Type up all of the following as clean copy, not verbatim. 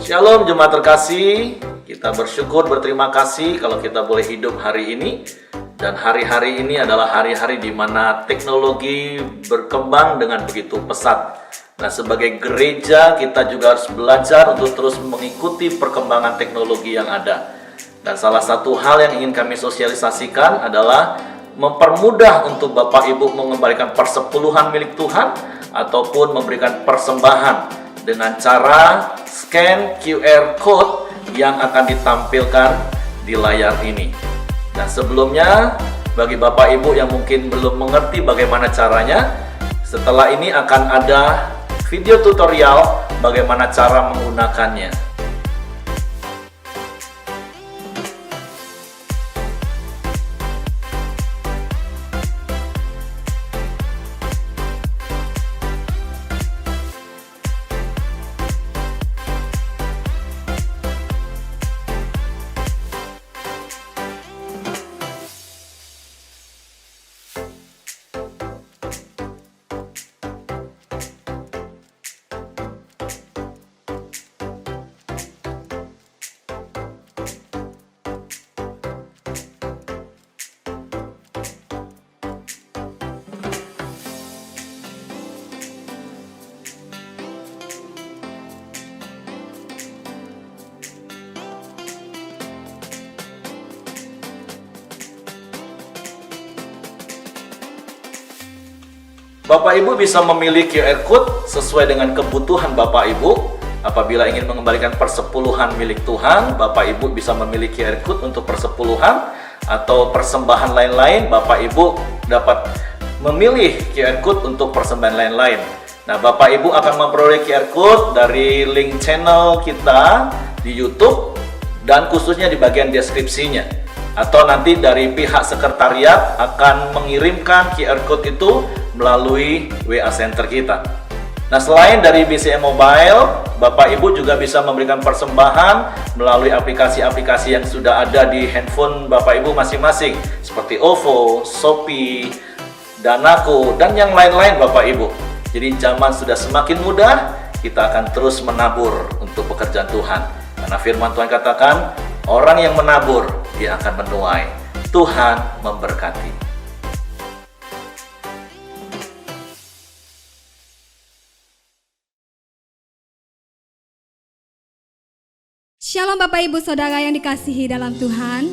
Shalom jemaat terkasih, kita bersyukur berterima kasih kalau kita boleh hidup hari ini. Dan hari-hari ini adalah hari-hari di mana teknologi berkembang dengan begitu pesat. Nah, sebagai gereja kita juga harus belajar untuk terus mengikuti perkembangan teknologi yang ada. Dan salah satu hal yang ingin kami sosialisasikan adalah mempermudah untuk Bapak Ibu mengembalikan persepuluhan milik Tuhan ataupun memberikan persembahan dengan cara scan QR code yang akan ditampilkan di layar ini. Nah, sebelumnya bagi Bapak Ibu yang mungkin belum mengerti bagaimana caranya, setelah ini akan ada video tutorial bagaimana cara menggunakannya. Bapak Ibu bisa memilih QR code sesuai dengan kebutuhan Bapak Ibu. Apabila ingin mengembalikan persepuluhan milik Tuhan, Bapak Ibu bisa memilih QR code untuk persepuluhan atau persembahan lain-lain. Bapak Ibu dapat memilih QR code untuk persembahan lain-lain. Nah, Bapak Ibu akan memperoleh QR code dari link channel kita di YouTube dan khususnya di bagian deskripsinya. Atau nanti dari pihak sekretariat akan mengirimkan QR code itu melalui WA Center kita. Nah, selain dari BCM Mobile, Bapak Ibu juga bisa memberikan persembahan melalui aplikasi-aplikasi yang sudah ada di handphone Bapak Ibu masing-masing, seperti OVO, Shopee, Danaku, dan yang lain-lain Bapak Ibu. Jadi zaman sudah semakin mudah, kita akan terus menabur untuk pekerjaan Tuhan. Karena firman Tuhan katakan, orang yang menabur, dia akan menuai. Tuhan memberkati. Shalom Bapak Ibu Saudara yang dikasihi dalam Tuhan.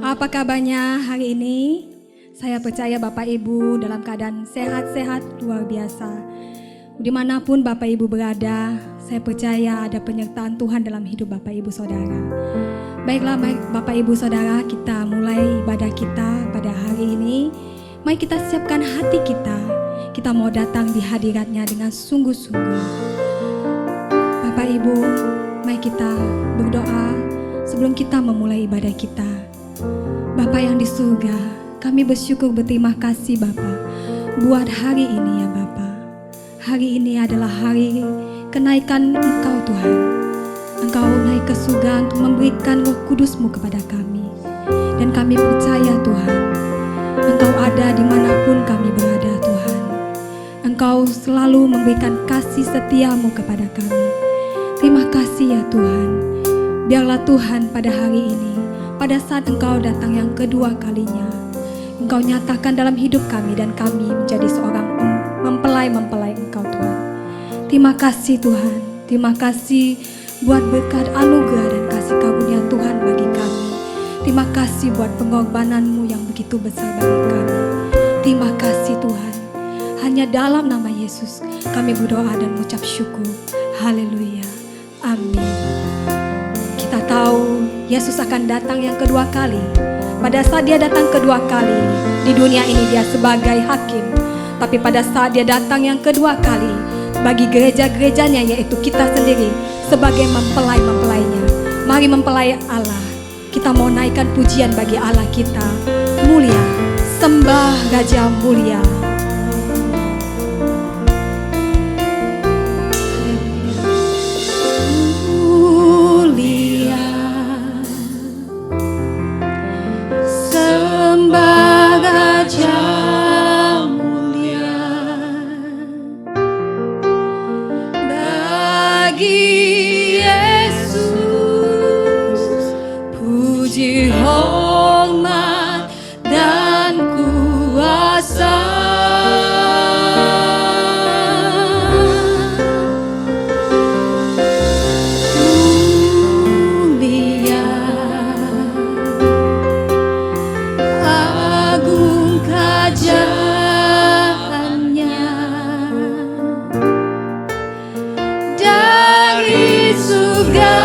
Apa kabarnya hari ini? Saya percaya Bapak Ibu dalam keadaan sehat-sehat luar biasa. Dimanapun Bapak Ibu berada, saya percaya ada penyertaan Tuhan dalam hidup Bapak Ibu Saudara. Baiklah Bapak Ibu Saudara, kita mulai ibadah kita pada hari ini. Mari kita siapkan hati kita. Kita mau datang di hadiratnya dengan sungguh-sungguh. Bapak Ibu, mari kita berdoa sebelum kita memulai ibadah kita. Bapa yang di surga, kami bersyukur berterima kasih Bapa buat hari ini ya Bapa. Hari ini adalah hari kenaikan Engkau Tuhan. Engkau naik ke surga untuk memberikan Roh Kudus-Mu kepada kami. Dan kami percaya Tuhan, Engkau ada dimanapun kami berada Tuhan. Engkau selalu memberikan kasih setia-Mu kepada kami. Terima kasih ya Tuhan. Biarlah Tuhan pada hari ini, pada saat Engkau datang yang kedua kalinya, Engkau nyatakan dalam hidup kami dan kami menjadi seorang mempelai-mempelai Engkau Tuhan. Terima kasih Tuhan. Terima kasih buat berkat anugerah dan kasih karunia Tuhan bagi kami. Terima kasih buat pengorbanan-Mu yang begitu besar bagi kami. Terima kasih Tuhan. Hanya dalam nama Yesus kami berdoa dan mengucap syukur. Haleluya. Amin. Kita tahu Yesus akan datang yang kedua kali. Pada saat dia datang kedua kali, di dunia ini dia sebagai hakim. Tapi pada saat dia datang yang kedua kali, bagi gereja-gerejanya yaitu kita sendiri, sebagai mempelai-mempelainya. Mari mempelai Allah. Kita mau naikkan pujian bagi Allah kita. Mulia, sembah Raja mulia. Bagi Yesus, puji hormat dan kuasa. Mulia, agung kerajaannya, dari surga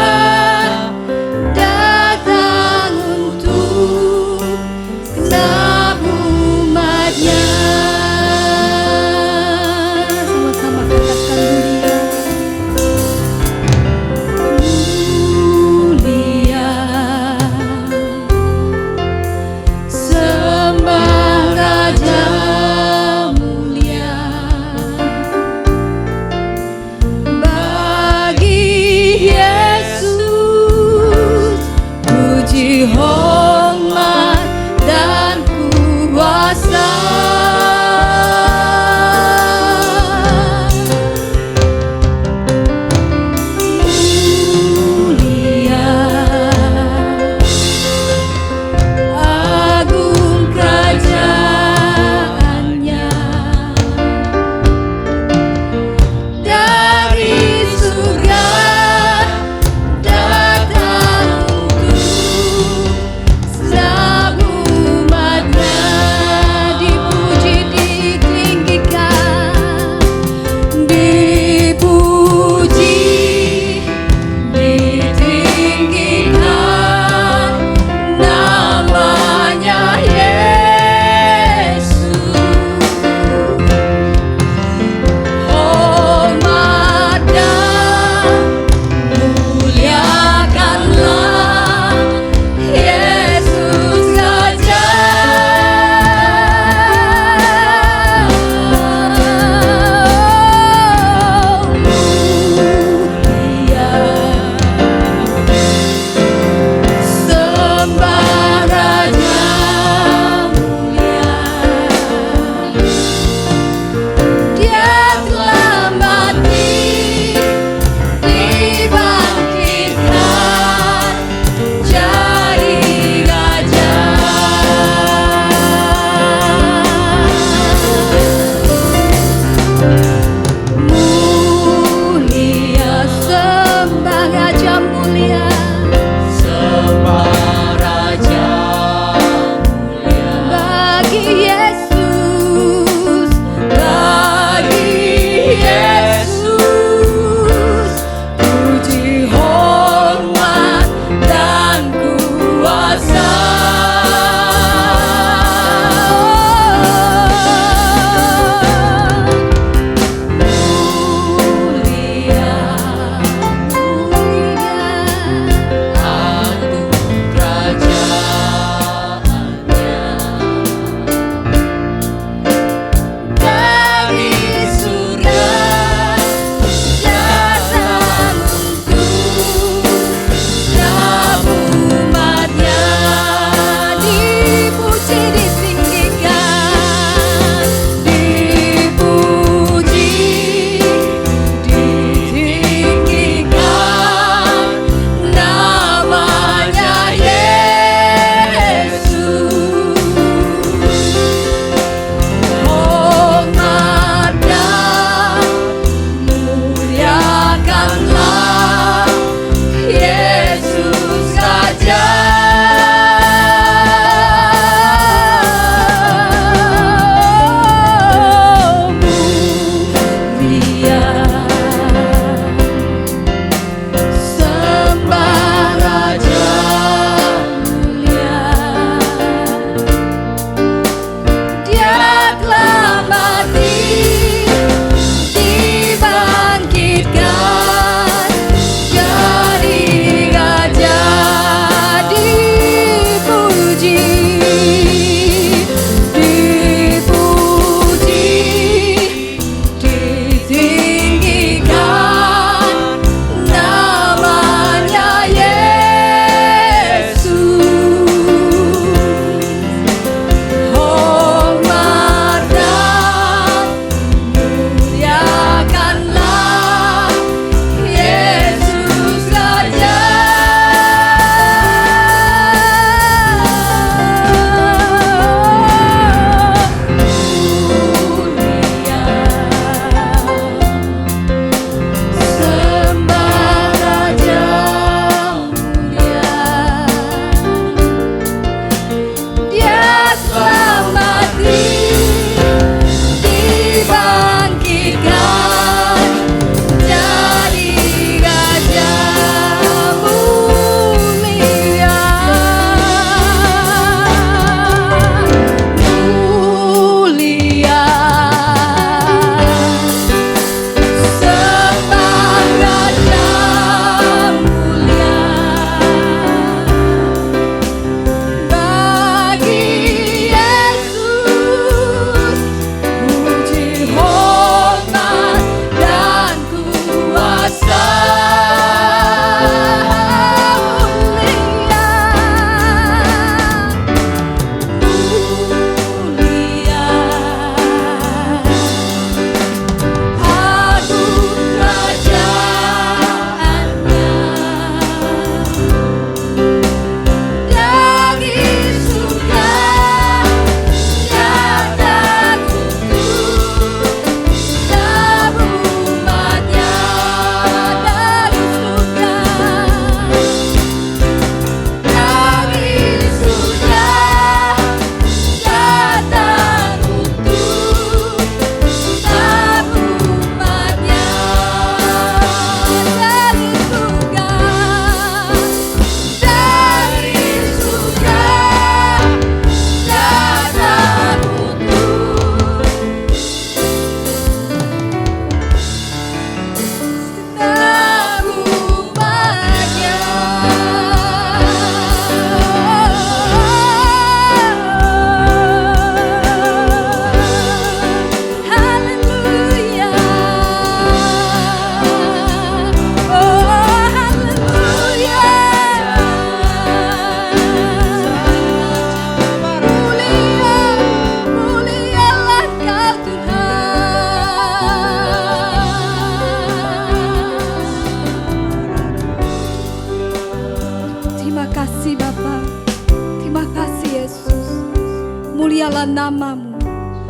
dalam nama-Mu.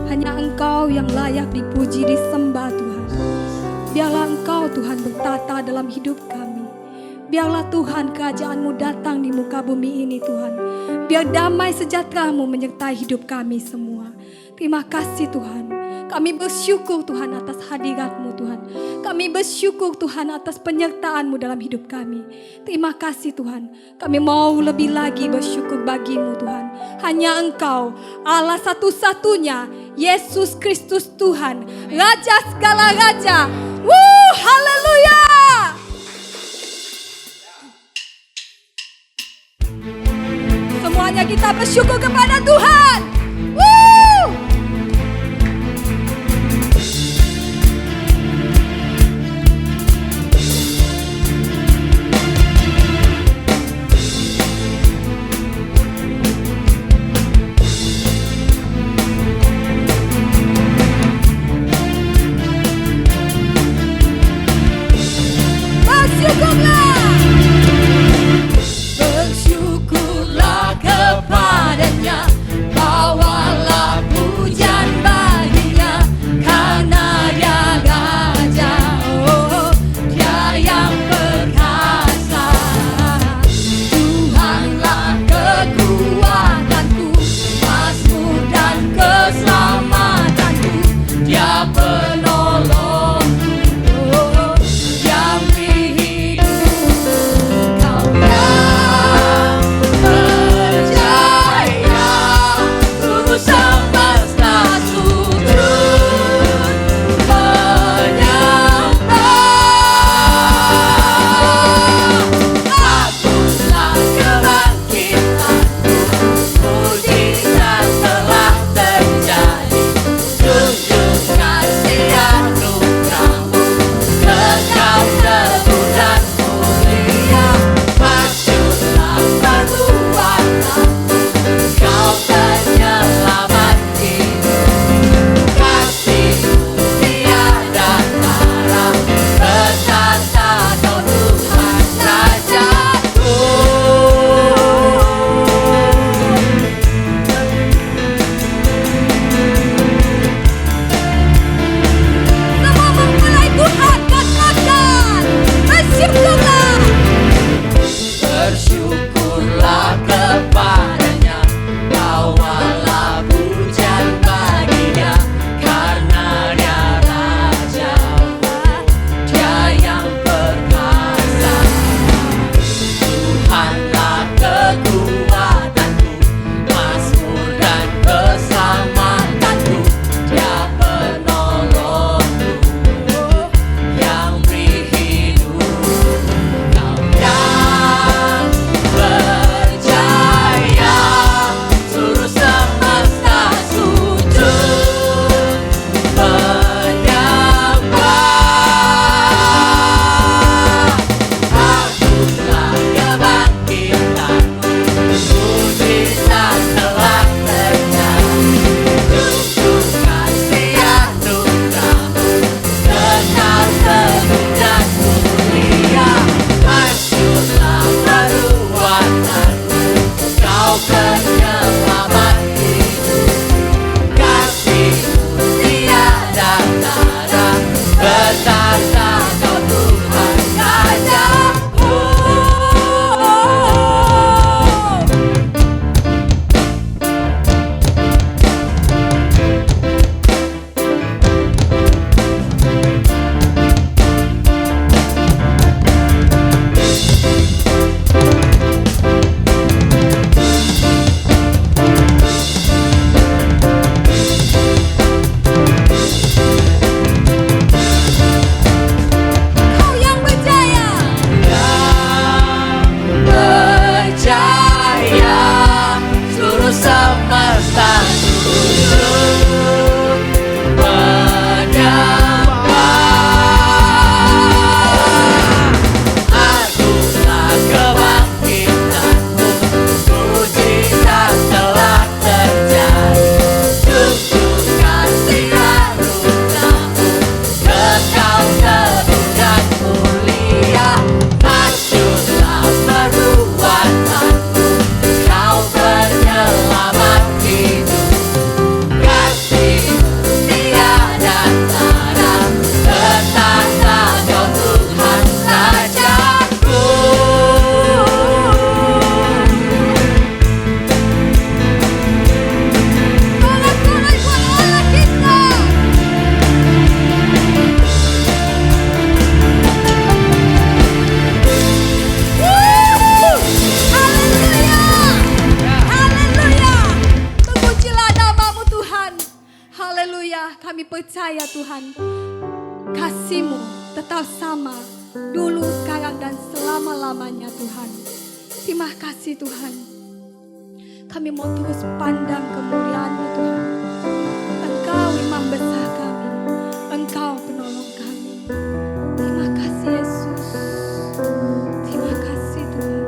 Hanya Engkau yang layak dipuji, disembah Tuhan. Biarlah Engkau Tuhan bertata dalam hidup kami. Biarlah Tuhan kerajaan-Mu datang di muka bumi ini Tuhan. Biar damai sejahtera-Mu menyertai hidup kami semua. Terima kasih Tuhan. Kami bersyukur Tuhan atas hadirat-Mu Tuhan. Kami bersyukur Tuhan atas penyertaan-Mu dalam hidup kami. Terima kasih Tuhan. Kami mau lebih lagi bersyukur bagi-Mu Tuhan. Hanya Engkau Allah satu-satunya, Yesus Kristus Tuhan, Raja segala Raja. Haleluya! Semuanya kita bersyukur kepada Tuhan. Bersyukurlah kepadanya, bawalah pujian baginya, karena Dia Raja, Dia yang perkasa. Tuhanlah kekuatanku, mazmur dan keselamatanku, Dia penolongku, yang hidup. ya Tuhan, kasih-Mu tetap sama dulu, sekarang, dan selama-lamanya Tuhan. Terima kasih Tuhan. Kami mau terus pandang kemuliaan-Mu Tuhan. Engkau imam besar kami, Engkau penolong kami. Terima kasih Yesus. Terima kasih Tuhan.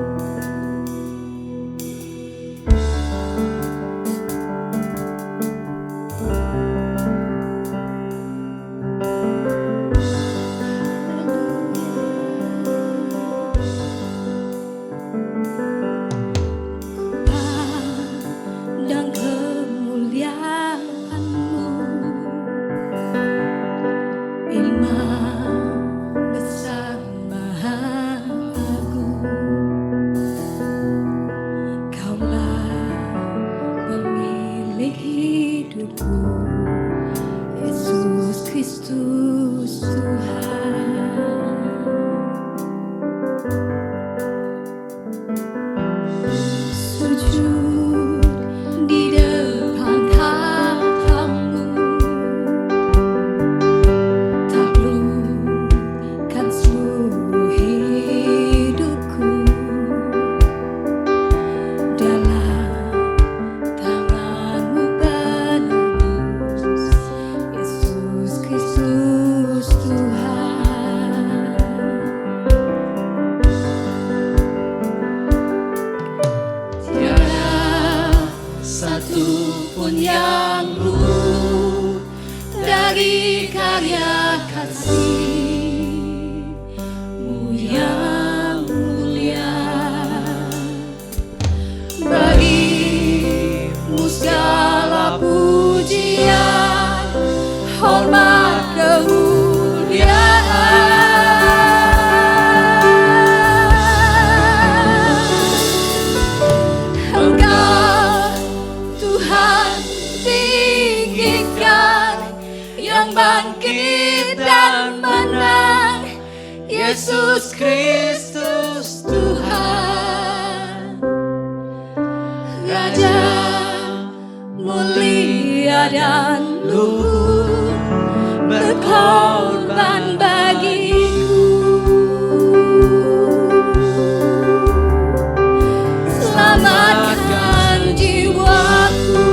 Dan kemuliaan-Mu, Imam besar Maha Agung. Kaulah pemilik hidupku, Yesus Kristus Tuhan. Sujud di depan tahta-Mu, taklukkan seluruh hidupku dalam tangan-Mu penebus, Yesus Kristus Tuhan. Tiada satu pun yang luput dari karya kasih-Mu yang mulia. Bagi-Mu segala pujian, hormat, kemuliaan. Engkau Tuhan tinggikan, yang bangkit dan menang, Yesus Kristus Tuhan. Raja mulia dan luhur, berkorban bagiku. Selamatkan jiwaku.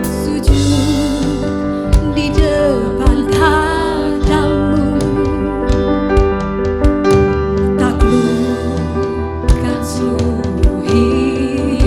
Sujud di depan tahta-Mu, taklukkan seluruh hidupku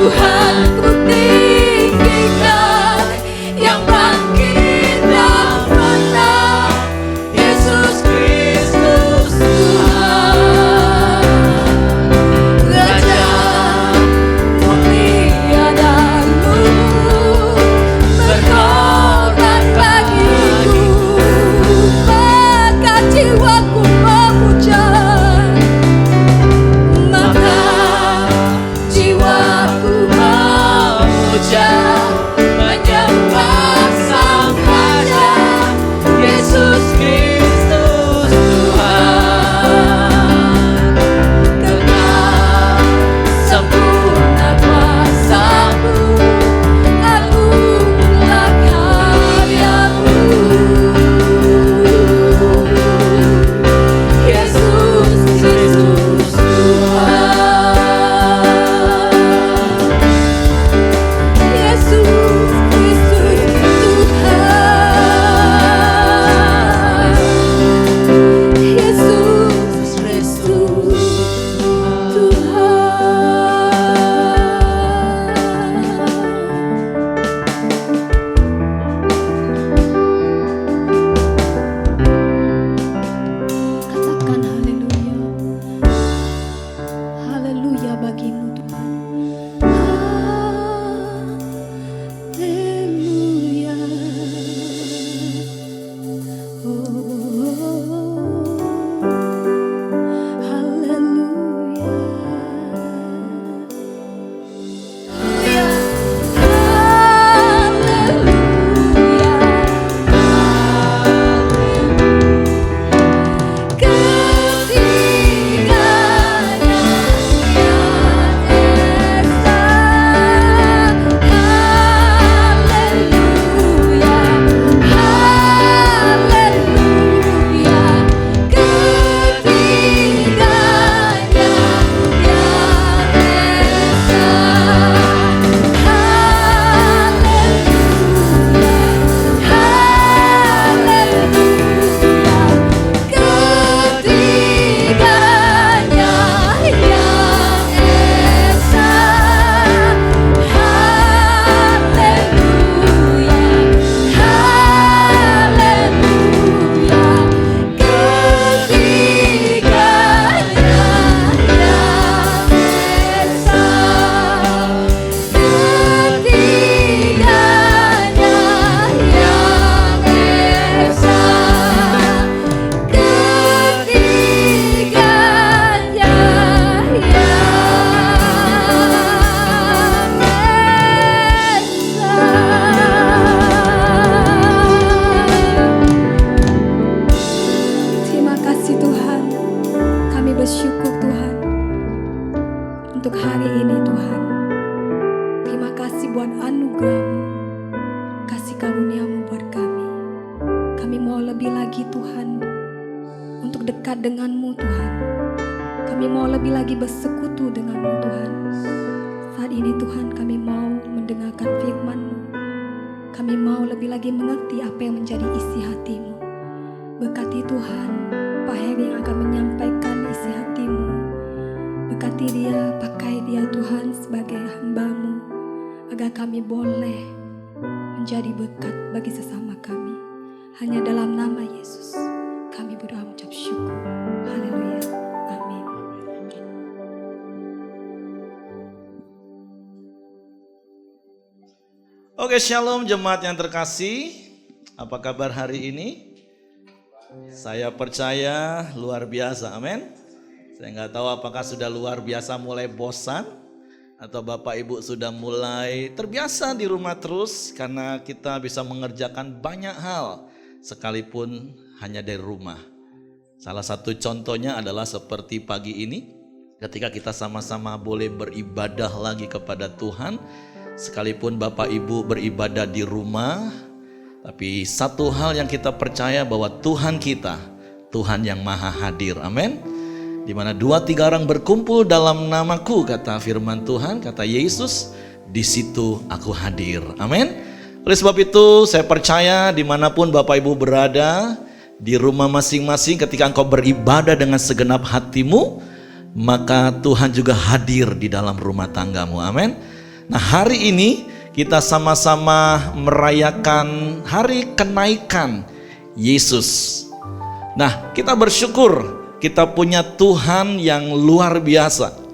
Tuhan ku tinggikan, yang bangkit dan menang, Yesus Kristus Tuhan. Raja mulia dan luhur, berkorban bagiku, maka jiwaku memuja, maka jiwaku memuja, menyembah Sang Raja, Yesus Kristus Tuhan. Kekal sempurna kuasa-Mu, agunglah karya-Mu, Yesus Kristus Tuhan. Yesus Kristus Tuhan. Yesus Kristus Tuhan. Katakan haleluya. Haleluya bagimu Tuhan. Haleluya. Haleluya. Terima kasih Tuhan, kami bersyukur Tuhan untuk hari ini Tuhan. Terima kasih buat anugerah-Mu, kasih karunia-Mu buat kami. Kami mau lebih lagi Tuhan untuk dekat dengan-Mu Tuhan. Kami mau lebih lagi bersekutu dengan-Mu Tuhan. Saat ini Tuhan kami mau mendengarkan firman-Mu. Kami mau lebih lagi mengerti apa yang menjadi isi hati-Mu. Berkati Tuhan Pak Heri yang akan menyampaikan isi hati-Mu. Berkati dia, pakai dia Tuhan sebagai hamba-Mu, agar kami boleh menjadi berkat bagi sesama kami. Hanya dalam nama Yesus kami berdoa mengucap syukur. Haleluya. Amin. Oke, shalom jemaat yang terkasih. Apa kabar hari ini? Saya percaya luar biasa, amin. Saya nggak tahu apakah sudah luar biasa mulai bosan atau Bapak Ibu sudah mulai terbiasa di rumah terus karena kita bisa mengerjakan banyak hal sekalipun hanya dari rumah. Salah satu contohnya adalah seperti pagi ini ketika kita sama-sama boleh beribadah lagi kepada Tuhan. Sekalipun Bapak Ibu beribadah di rumah, tapi satu hal yang kita percaya bahwa Tuhan kita, Tuhan yang maha hadir, amin. Di mana 2-3 orang berkumpul dalam namaku, kata firman Tuhan, kata Yesus, di situ aku hadir, amin. Oleh sebab itu saya percaya dimanapun Bapak Ibu berada, di rumah masing-masing ketika engkau beribadah dengan segenap hatimu, maka Tuhan juga hadir di dalam rumah tanggamu, amin. Nah, hari ini kita sama-sama merayakan hari kenaikan Yesus. Nah, kita bersyukur kita punya Tuhan yang luar biasa.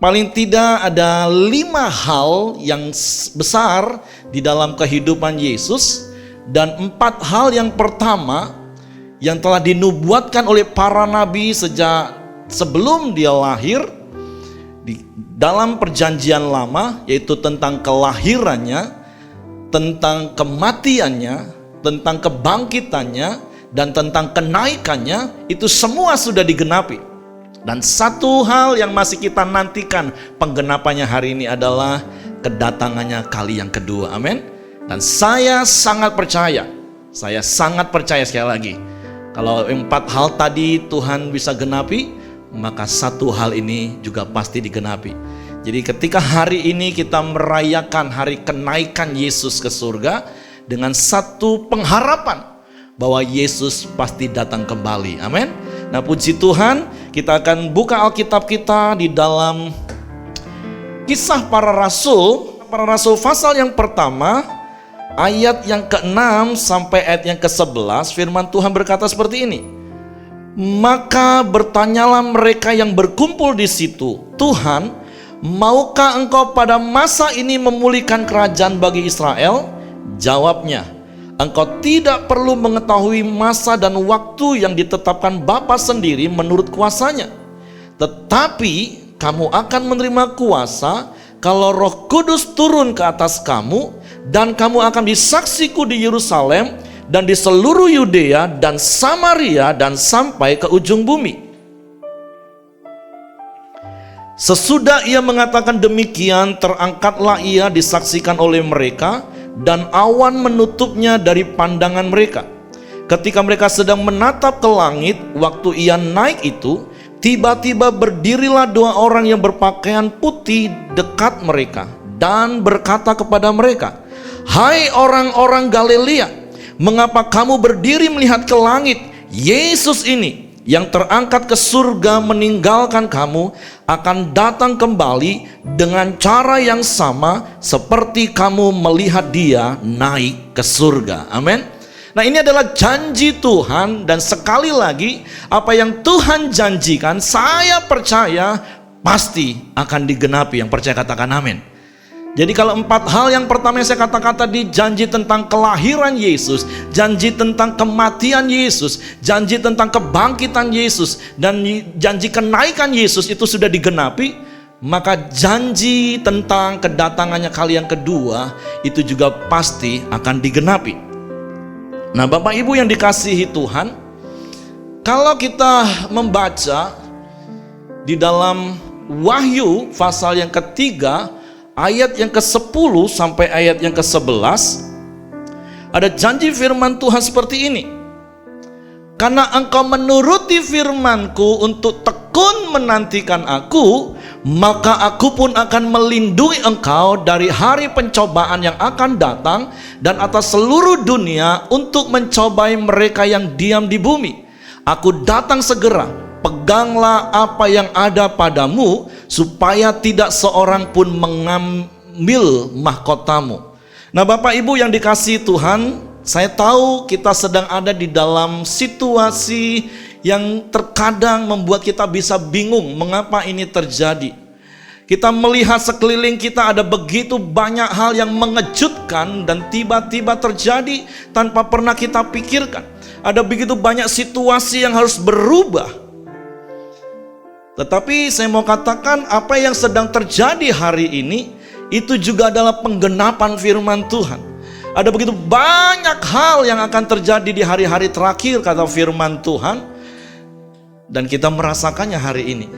Paling tidak ada 5 hal yang besar di dalam kehidupan Yesus, dan 4 hal yang pertama yang telah dinubuatkan oleh para nabi sejak sebelum dia lahir di dalam perjanjian lama, yaitu tentang kelahirannya, tentang kematiannya, tentang kebangkitannya, dan tentang kenaikannya. Itu semua sudah digenapi. Dan satu hal yang masih kita nantikan penggenapannya hari ini adalah kedatangannya kali yang kedua. Amin. Dan saya sangat percaya sekali lagi, kalau 4 hal tadi Tuhan bisa genapi, maka satu hal ini juga pasti digenapi. Jadi ketika hari ini kita merayakan hari kenaikan Yesus ke surga dengan satu pengharapan bahwa Yesus pasti datang kembali. Amin. Nah, puji Tuhan, kita akan buka Alkitab kita di dalam Kisah Para Rasul pasal yang pertama, ayat yang ke-6 sampai ayat yang ke-11. Firman Tuhan berkata seperti ini. Maka bertanyalah mereka yang berkumpul di situ, Tuhan, maukah engkau pada masa ini memulihkan kerajaan bagi Israel? Jawabnya, engkau tidak perlu mengetahui masa dan waktu yang ditetapkan Bapa sendiri menurut kuasanya. Tetapi kamu akan menerima kuasa kalau Roh Kudus turun ke atas kamu, dan kamu akan disaksiku di Yerusalem dan di seluruh Yudea dan Samaria dan sampai ke ujung bumi. Sesudah ia mengatakan demikian, terangkatlah ia disaksikan oleh mereka, dan awan menutupnya dari pandangan mereka. Ketika mereka sedang menatap ke langit, waktu ia naik itu, tiba-tiba berdirilah 2 orang yang berpakaian putih dekat mereka dan berkata kepada mereka, hai orang-orang Galilea, mengapa kamu berdiri melihat ke langit? Yesus ini yang terangkat ke surga meninggalkan kamu akan datang kembali dengan cara yang sama seperti kamu melihat dia naik ke surga. Amin. Nah, ini adalah janji Tuhan, dan sekali lagi apa yang Tuhan janjikan, saya percaya pasti akan digenapi. Yang percaya katakan amin. Jadi kalau 4 hal yang pertama yang saya katakan tadi, janji tentang kelahiran Yesus, janji tentang kematian Yesus, janji tentang kebangkitan Yesus, dan janji kenaikan Yesus itu sudah digenapi, maka janji tentang kedatangannya kali yang kedua itu juga pasti akan digenapi. Nah, Bapak Ibu yang dikasihi Tuhan, kalau kita membaca di dalam Wahyu pasal yang ketiga, ayat yang ke-10 sampai ayat yang ke-11, ada janji firman Tuhan seperti ini. Karena engkau menuruti firmanku untuk tekun menantikan aku, maka aku pun akan melindungi engkau dari hari pencobaan yang akan datang dan atas seluruh dunia untuk mencobai mereka yang diam di bumi. Aku datang segera. Peganglah apa yang ada padamu, supaya tidak seorang pun mengambil mahkotamu. Nah, Bapak Ibu yang dikasihi Tuhan, saya tahu kita sedang ada di dalam situasi yang terkadang membuat kita bisa bingung mengapa ini terjadi. Kita melihat sekeliling kita ada begitu banyak hal yang mengejutkan dan tiba-tiba terjadi tanpa pernah kita pikirkan. Ada begitu banyak situasi yang harus berubah. Tetapi saya mau katakan, apa yang sedang terjadi hari ini itu juga adalah penggenapan firman Tuhan. Ada begitu banyak hal yang akan terjadi di hari-hari terakhir, kata firman Tuhan, dan kita merasakannya hari ini.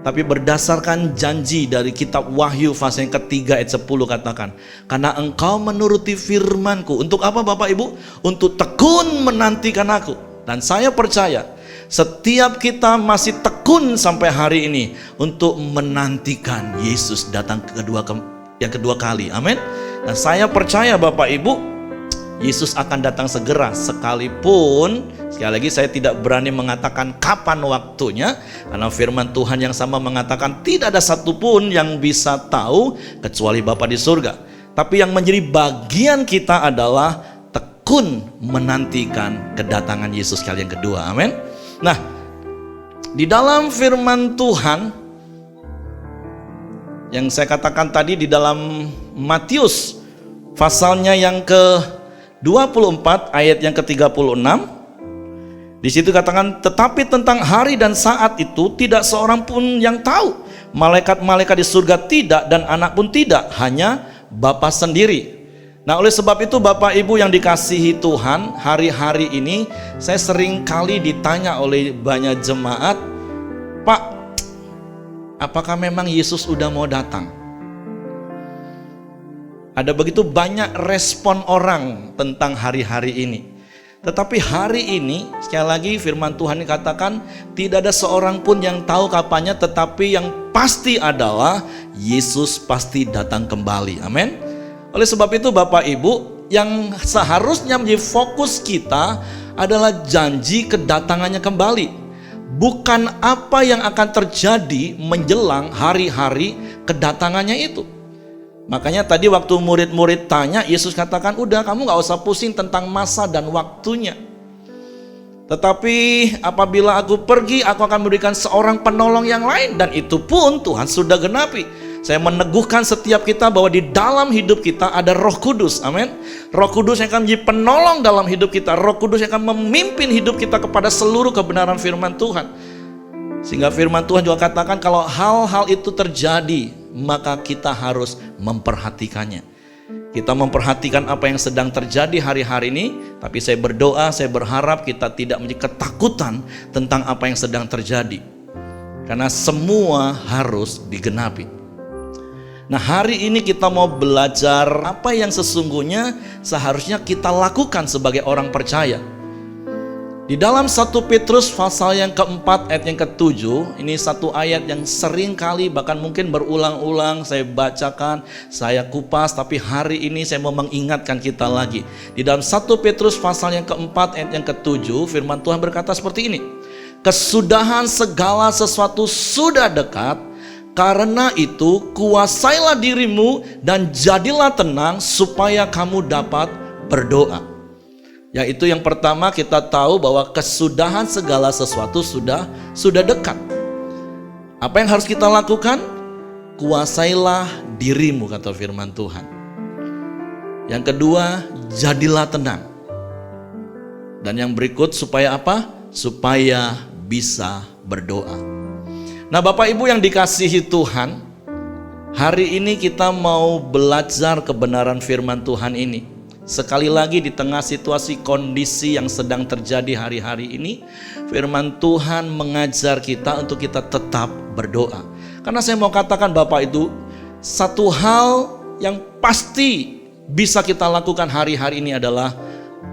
Tapi berdasarkan janji dari kitab Wahyu pasal yang ketiga ayat 10 katakan, karena engkau menuruti firmanku. Untuk apa Bapak Ibu? Untuk tekun menantikan aku. Dan saya percaya setiap kita masih tekun sampai hari ini untuk menantikan Yesus datang yang kedua kali. Amin. Nah, saya percaya Bapak Ibu, Yesus akan datang segera, sekalipun sekali lagi saya tidak berani mengatakan kapan waktunya, karena firman Tuhan yang sama mengatakan tidak ada satupun yang bisa tahu kecuali Bapa di surga. Tapi yang menjadi bagian kita adalah tekun menantikan kedatangan Yesus kali yang kedua. Amin. Nah, di dalam firman Tuhan yang saya katakan tadi di dalam Matius pasalnya yang ke-24 ayat yang ke-36, di situ katakan, tetapi tentang hari dan saat itu tidak seorang pun yang tahu, malaikat-malaikat di surga tidak, dan anak pun tidak, hanya Bapa sendiri. Nah, oleh sebab itu Bapak Ibu yang dikasihi Tuhan, hari-hari ini saya sering kali ditanya oleh banyak jemaat, Pak, apakah memang Yesus udah mau datang? Ada begitu banyak respon orang tentang hari-hari ini. Tetapi hari ini, sekali lagi firman Tuhan dikatakan, tidak ada seorang pun yang tahu kapannya, tetapi yang pasti adalah Yesus pasti datang kembali. Amin. Oleh sebab itu Bapak Ibu, yang seharusnya menjadi fokus kita adalah janji kedatangannya kembali, bukan apa yang akan terjadi menjelang hari-hari kedatangannya itu. Makanya tadi waktu murid-murid tanya, Yesus katakan, udah kamu gak usah pusing tentang masa dan waktunya. Tetapi apabila aku pergi, aku akan memberikan seorang penolong yang lain, dan itu pun Tuhan sudah genapi. Saya meneguhkan setiap kita bahwa di dalam hidup kita ada Roh Kudus. Amin. Roh Kudus yang akan menjadi penolong dalam hidup kita. Roh Kudus yang akan memimpin hidup kita kepada seluruh kebenaran firman Tuhan. Sehingga firman Tuhan juga katakan kalau hal-hal itu terjadi, maka kita harus memperhatikannya. Kita memperhatikan apa yang sedang terjadi hari-hari ini. Tapi saya berdoa, saya berharap kita tidak menjadi ketakutan tentang apa yang sedang terjadi, karena semua harus digenapi. Nah, hari ini kita mau belajar apa yang sesungguhnya seharusnya kita lakukan sebagai orang percaya. Di dalam 1 Petrus pasal yang keempat ayat yang ke-7, ini satu ayat yang sering kali bahkan mungkin berulang-ulang saya bacakan, saya kupas, tapi hari ini saya mau mengingatkan kita lagi. Di dalam 1 Petrus pasal yang keempat ayat yang ke-7, firman Tuhan berkata seperti ini, kesudahan segala sesuatu sudah dekat, karena itu kuasailah dirimu dan jadilah tenang supaya kamu dapat berdoa. Yaitu yang pertama, kita tahu bahwa kesudahan segala sesuatu sudah dekat. Apa yang harus kita lakukan? Kuasailah dirimu, kata firman Tuhan. Yang kedua, jadilah tenang. Dan yang berikut, supaya apa? Supaya bisa berdoa. Nah, Bapak Ibu yang dikasihi Tuhan, hari ini kita mau belajar kebenaran firman Tuhan ini. Sekali lagi di tengah situasi kondisi yang sedang terjadi hari-hari ini, firman Tuhan mengajar kita untuk kita tetap berdoa. Karena saya mau katakan Bapak itu, satu hal yang pasti bisa kita lakukan hari-hari ini adalah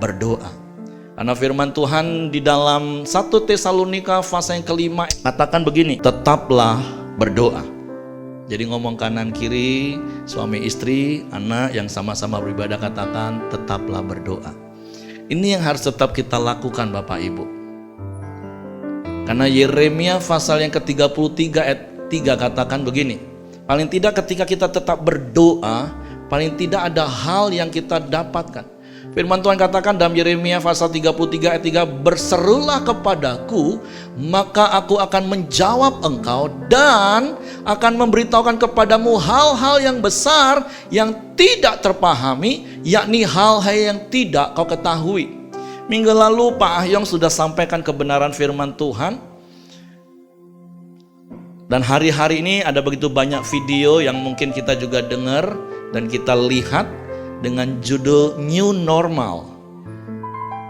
berdoa. Karena firman Tuhan di dalam 1 Tesalonika pasal yang kelima katakan begini, tetaplah berdoa. Jadi ngomong kanan kiri, suami istri, anak yang sama-sama beribadah, katakan tetaplah berdoa. Ini yang harus tetap kita lakukan Bapak Ibu. Karena Yeremia pasal yang ke-33 ayat 3 katakan begini, paling tidak ketika kita tetap berdoa, paling tidak ada hal yang kita dapatkan. Firman Tuhan katakan dalam Yeremia pasal 33 ayat 3, berserulah kepadaku, maka aku akan menjawab engkau dan akan memberitahukan kepadamu hal-hal yang besar yang tidak terpahami, yakni hal-hal yang tidak kau ketahui. Minggu lalu Pak Ahyong sudah sampaikan kebenaran firman Tuhan. Dan hari-hari ini ada begitu banyak video yang mungkin kita juga dengar dan kita lihat dengan judul New Normal.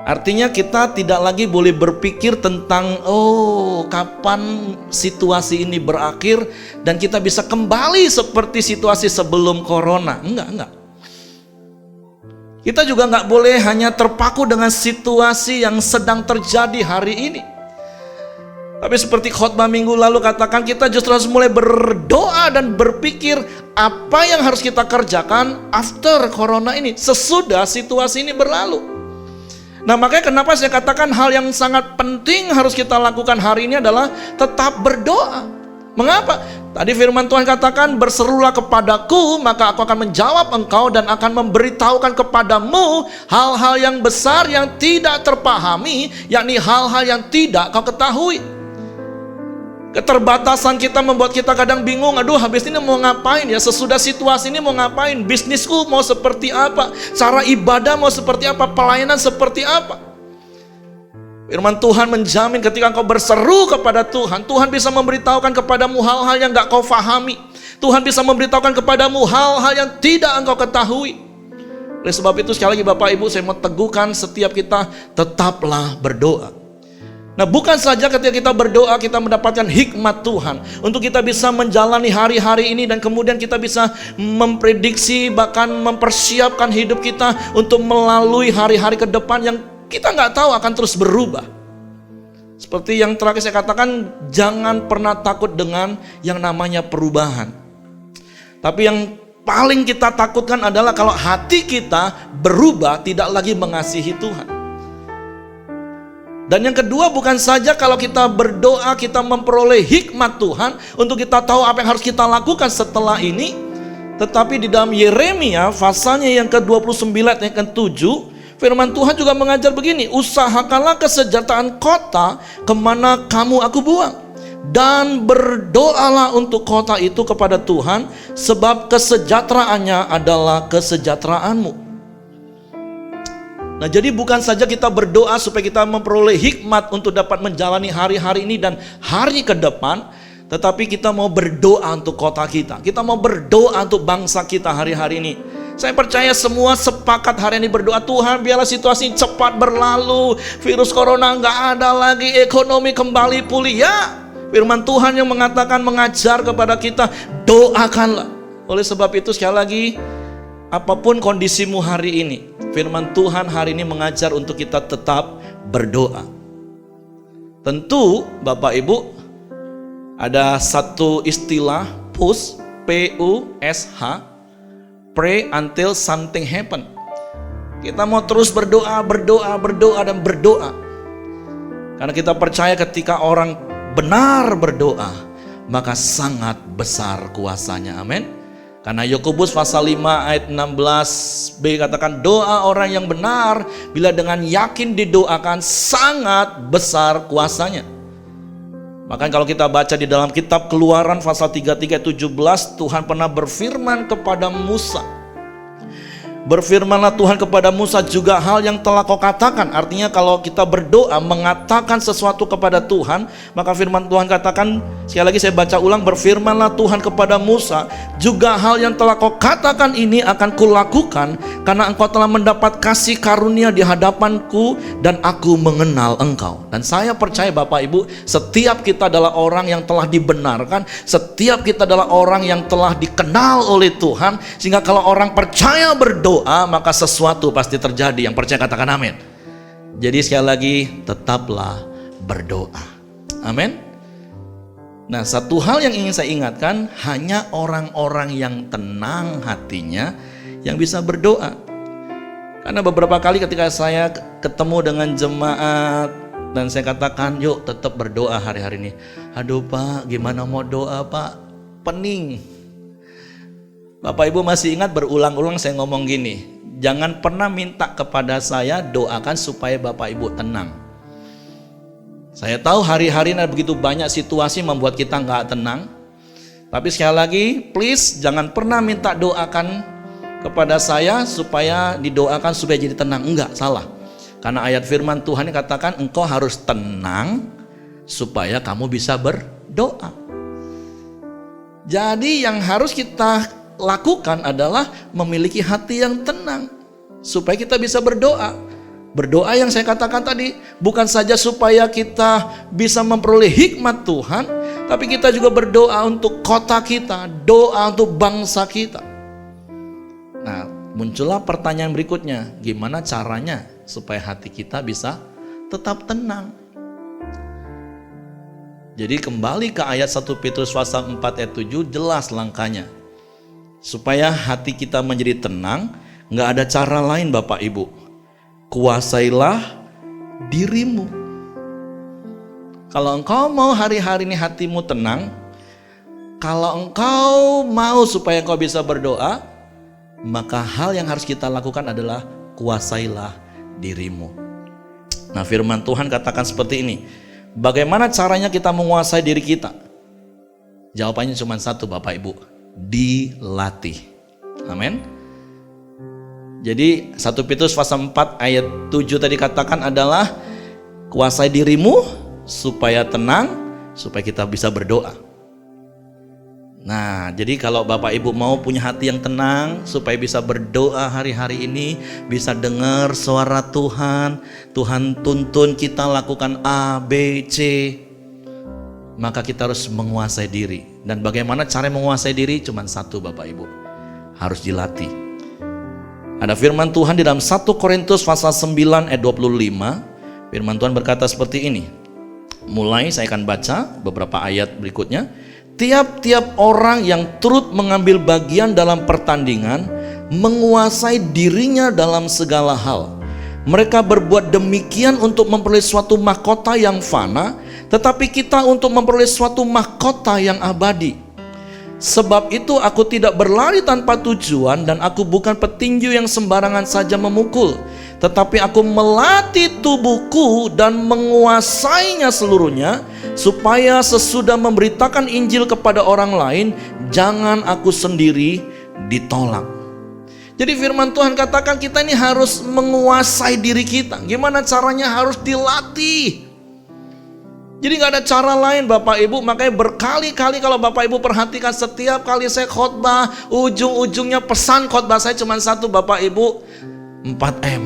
Artinya kita tidak lagi boleh berpikir tentang kapan situasi ini berakhir dan kita bisa kembali seperti situasi sebelum corona. Enggak. Kita juga enggak boleh hanya terpaku dengan situasi yang sedang terjadi hari ini. Tapi seperti khotbah minggu lalu katakan, kita justru harus mulai berdoa dan berpikir apa yang harus kita kerjakan after corona ini, sesudah situasi ini berlalu. Nah, makanya kenapa saya katakan hal yang sangat penting harus kita lakukan hari ini adalah tetap berdoa. Mengapa? Tadi firman Tuhan katakan, berserulah kepadaku maka aku akan menjawab engkau dan akan memberitahukan kepadamu hal-hal yang besar yang tidak terpahami, yakni hal-hal yang tidak kau ketahui. Keterbatasan kita membuat kita kadang bingung, aduh habis ini mau ngapain ya, sesudah situasi ini mau ngapain, bisnisku mau seperti apa, cara ibadah mau seperti apa, pelayanan seperti apa. Firman Tuhan menjamin ketika engkau berseru kepada Tuhan, Tuhan bisa memberitahukan kepadamu hal-hal yang gak kau fahami. Tuhan bisa memberitahukan kepadamu hal-hal yang tidak engkau ketahui. Oleh sebab itu sekali lagi Bapak Ibu, saya mau teguhkan setiap kita, tetaplah berdoa. Nah, bukan saja ketika kita berdoa kita mendapatkan hikmat Tuhan untuk kita bisa menjalani hari-hari ini, dan kemudian kita bisa memprediksi bahkan mempersiapkan hidup kita untuk melalui hari-hari ke depan yang kita nggak tahu akan terus berubah. Seperti yang terakhir saya katakan, jangan pernah takut dengan yang namanya perubahan. Tapi yang paling kita takutkan adalah kalau hati kita berubah, tidak lagi mengasihi Tuhan. Dan yang kedua, bukan saja kalau kita berdoa kita memperoleh hikmat Tuhan untuk kita tahu apa yang harus kita lakukan setelah ini, tetapi di dalam Yeremia pasalnya yang ke-29 ayat ke-7, firman Tuhan juga mengajar begini, usahakanlah kesejahteraan kota kemana kamu aku buang, dan berdoalah untuk kota itu kepada Tuhan, sebab kesejahteraannya adalah kesejahteraanmu. Nah, jadi bukan saja kita berdoa supaya kita memperoleh hikmat untuk dapat menjalani hari-hari ini dan hari ke depan, tetapi kita mau berdoa untuk kota kita. Kita mau berdoa untuk bangsa kita hari-hari ini. Saya percaya semua sepakat hari ini berdoa, Tuhan biarlah situasi cepat berlalu, virus corona nggak ada lagi, ekonomi kembali pulih. Ya, firman Tuhan yang mengatakan, mengajar kepada kita, doakanlah. Oleh sebab itu sekali lagi, apapun kondisimu hari ini, firman Tuhan hari ini mengajar untuk kita tetap berdoa. Tentu Bapak Ibu, ada satu istilah PUSH, P-U-S-H, pray until something happen. Kita mau terus berdoa, dan berdoa. Karena kita percaya ketika orang benar berdoa, maka sangat besar kuasanya. Amin. Karena Yakobus pasal 5 ayat 16b katakan, doa orang yang benar bila dengan yakin didoakan sangat besar kuasanya. Maka kalau kita baca di dalam kitab Keluaran pasal 33 ayat 17, Tuhan pernah berfirman kepada Musa. Berfirmanlah Tuhan kepada Musa juga hal yang telah kau katakan. Artinya kalau kita berdoa mengatakan sesuatu kepada Tuhan, maka firman Tuhan katakan, sekali lagi saya baca ulang, berfirmanlah Tuhan kepada Musa, juga hal yang telah kau katakan ini akan kulakukan, karena engkau telah mendapat kasih karunia di hadapanku dan aku mengenal engkau. Dan saya percaya Bapak Ibu, setiap kita adalah orang yang telah dibenarkan, setiap kita adalah orang yang telah dikenal oleh Tuhan, sehingga kalau orang percaya berdoa, maka sesuatu pasti terjadi. Yang percaya katakan amin. Jadi sekali lagi, tetaplah berdoa. Amin. Nah, satu hal yang ingin saya ingatkan, hanya orang-orang yang tenang hatinya yang bisa berdoa. Karena beberapa kali ketika saya ketemu dengan jemaat dan saya katakan, yuk tetap berdoa hari-hari ini. Aduh Pak, gimana mau doa Pak? Pening. Bapak Ibu masih ingat berulang-ulang saya ngomong gini, jangan pernah minta kepada saya doakan supaya Bapak Ibu tenang. Saya tahu hari-hari ini begitu banyak situasi membuat kita nggak tenang. Tapi sekali lagi, please jangan pernah minta doakan kepada saya supaya didoakan supaya jadi tenang. Enggak, salah. Karena ayat firman Tuhan yang katakan engkau harus tenang supaya kamu bisa berdoa. Jadi yang harus kita lakukan adalah memiliki hati yang tenang supaya kita bisa berdoa. Berdoa yang saya katakan tadi bukan saja supaya kita bisa memperoleh hikmat Tuhan, tapi kita juga berdoa untuk kota kita, doa untuk bangsa kita. Nah, muncullah pertanyaan berikutnya, gimana caranya supaya hati kita bisa tetap tenang? Jadi kembali ke ayat 1 Petrus pasal 4 ayat 7, jelas langkahnya. Supaya hati kita menjadi tenang, nggak ada cara lain Bapak Ibu. Kuasailah dirimu. Kalau engkau mau hari-hari ini hatimu tenang, kalau engkau mau supaya engkau bisa berdoa, maka hal yang harus kita lakukan adalah kuasailah dirimu. Nah, firman Tuhan katakan seperti ini. Bagaimana caranya kita menguasai diri kita? Jawabannya cuma satu Bapak Ibu, dilatih. Amin. Jadi 1 Petrus pasal 4 ayat 7 tadi katakan adalah kuasai dirimu supaya tenang, supaya kita bisa berdoa. Nah, jadi kalau Bapak Ibu mau punya hati yang tenang supaya bisa berdoa hari-hari ini, bisa dengar suara Tuhan, Tuhan tuntun kita lakukan A, B, C, maka kita harus menguasai diri. Dan bagaimana cara menguasai diri? Cuma satu Bapak Ibu, harus dilatih. Ada firman Tuhan di dalam 1 Korintus pasal 9 ayat 25. Firman Tuhan berkata seperti ini. Mulai saya akan baca beberapa ayat berikutnya. Tiap-tiap orang yang turut mengambil bagian dalam pertandingan menguasai dirinya dalam segala hal. Mereka berbuat demikian untuk memperoleh suatu mahkota yang fana, tetapi kita untuk memperoleh suatu mahkota yang abadi. Sebab itu aku tidak berlari tanpa tujuan, dan aku bukan petinju yang sembarangan saja memukul, tetapi aku melatih tubuhku dan menguasainya seluruhnya, supaya sesudah memberitakan Injil kepada orang lain, jangan aku sendiri ditolak. Jadi firman Tuhan katakan kita ini harus menguasai diri kita. Gimana caranya? Harus dilatih. Jadi gak ada cara lain Bapak Ibu. Makanya berkali-kali kalau Bapak Ibu perhatikan, setiap kali saya khotbah, ujung-ujungnya pesan khotbah saya cuma satu Bapak Ibu, 4M.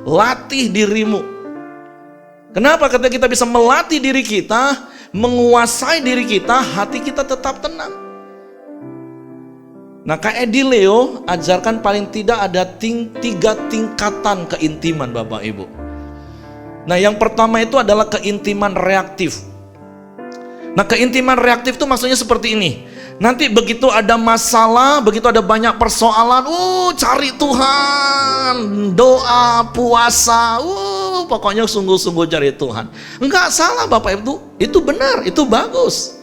Latih dirimu. Kenapa? Ketika kita bisa melatih diri kita, menguasai diri kita, hati kita tetap tenang. Nah, Kak Edi Leo ajarkan paling tidak ada 3 tingkatan keintiman Bapak Ibu. Nah, yang pertama itu adalah keintiman reaktif. Nah, keintiman reaktif itu maksudnya seperti ini. Nanti begitu ada masalah, begitu ada banyak persoalan, cari Tuhan, doa, puasa, pokoknya sungguh-sungguh cari Tuhan. Enggak salah Bapak Ibu, itu benar, itu bagus.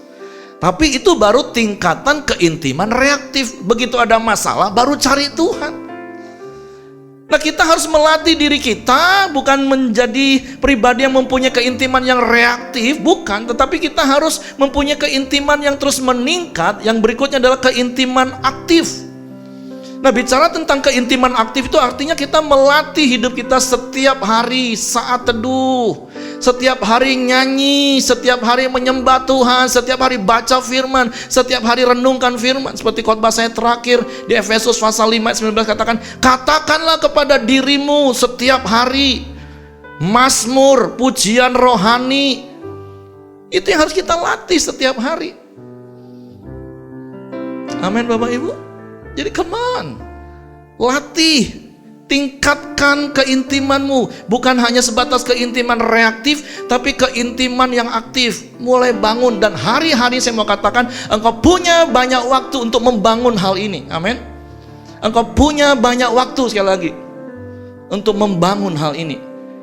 Tapi itu baru tingkatan keintiman reaktif. Begitu ada masalah, baru cari Tuhan. Nah, kita harus melatih diri kita, bukan menjadi pribadi yang mempunyai keintiman yang reaktif, bukan, tetapi kita harus mempunyai keintiman yang terus meningkat. Yang berikutnya adalah keintiman aktif. Nah, bicara tentang keintiman aktif itu artinya kita melatih hidup kita setiap hari saat teduh, setiap hari nyanyi, setiap hari menyembah Tuhan, setiap hari baca firman, setiap hari renungkan firman. Seperti khotbah saya terakhir di Efesus pasal 5 ayat 19 katakan, katakanlah kepada dirimu setiap hari mazmur, pujian rohani. Itu yang harus kita latih setiap hari. Amin Bapak Ibu. Jadi come on, latih, tingkatkan keintimanmu. Bukan hanya sebatas keintiman reaktif, tapi keintiman yang aktif. Mulai bangun, dan hari-hari saya mau katakan, engkau punya banyak waktu untuk membangun hal ini. Amin. Engkau punya banyak waktu, sekali lagi, untuk membangun hal ini.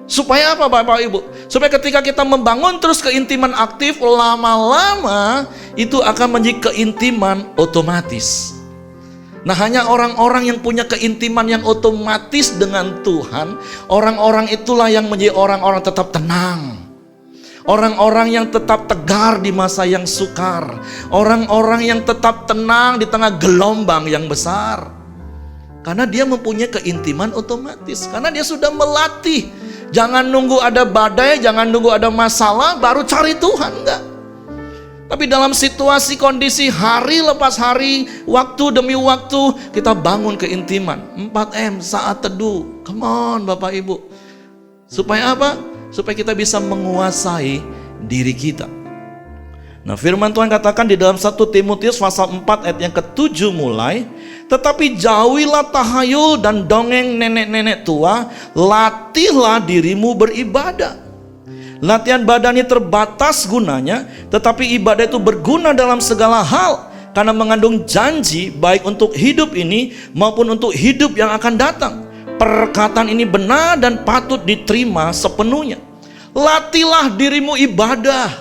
Supaya apa Bapak Ibu? Supaya ketika kita membangun terus keintiman aktif, lama-lama itu akan menjadi keintiman otomatis. Nah, hanya orang-orang yang punya keintiman yang otomatis dengan Tuhan, orang-orang itulah yang menjadi orang-orang tetap tenang, orang-orang yang tetap tegar di masa yang sukar, orang-orang yang tetap tenang di tengah gelombang yang besar. Karena dia mempunyai keintiman otomatis, karena dia sudah melatih. Jangan nunggu ada badai, jangan nunggu ada masalah baru cari Tuhan, enggak. Tapi dalam situasi kondisi hari lepas hari, waktu demi waktu, kita bangun keintiman. 4M, saat teduh. Come on Bapak Ibu. Supaya apa? Supaya kita bisa menguasai diri kita. Nah, firman Tuhan katakan di dalam 1 Timotius pasal 4 ayat yang ke-7 mulai, tetapi jauhilah tahayul dan dongeng nenek-nenek tua, latihlah dirimu beribadah. Latihan badani terbatas gunanya, tetapi ibadah itu berguna dalam segala hal, karena mengandung janji baik untuk hidup ini maupun untuk hidup yang akan datang. Perkataan ini benar dan patut diterima sepenuhnya. Latihlah dirimu ibadah.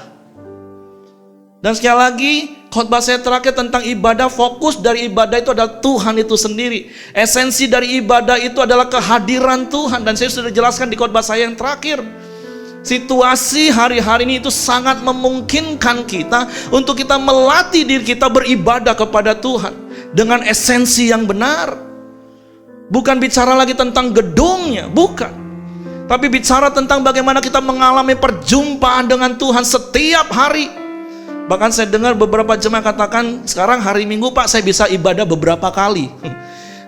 Dan sekali lagi, khotbah saya terakhir tentang ibadah, fokus dari ibadah itu adalah Tuhan itu sendiri. Esensi dari ibadah itu adalah kehadiran Tuhan. Dan saya sudah jelaskan di khotbah saya yang terakhir. Situasi hari-hari ini itu sangat memungkinkan kita untuk kita melatih diri kita beribadah kepada Tuhan dengan esensi yang benar. Bukan bicara lagi tentang gedungnya, bukan. Tapi bicara tentang bagaimana kita mengalami perjumpaan dengan Tuhan setiap hari. Bahkan saya dengar beberapa jemaat katakan, sekarang hari Minggu Pak saya bisa ibadah beberapa kali.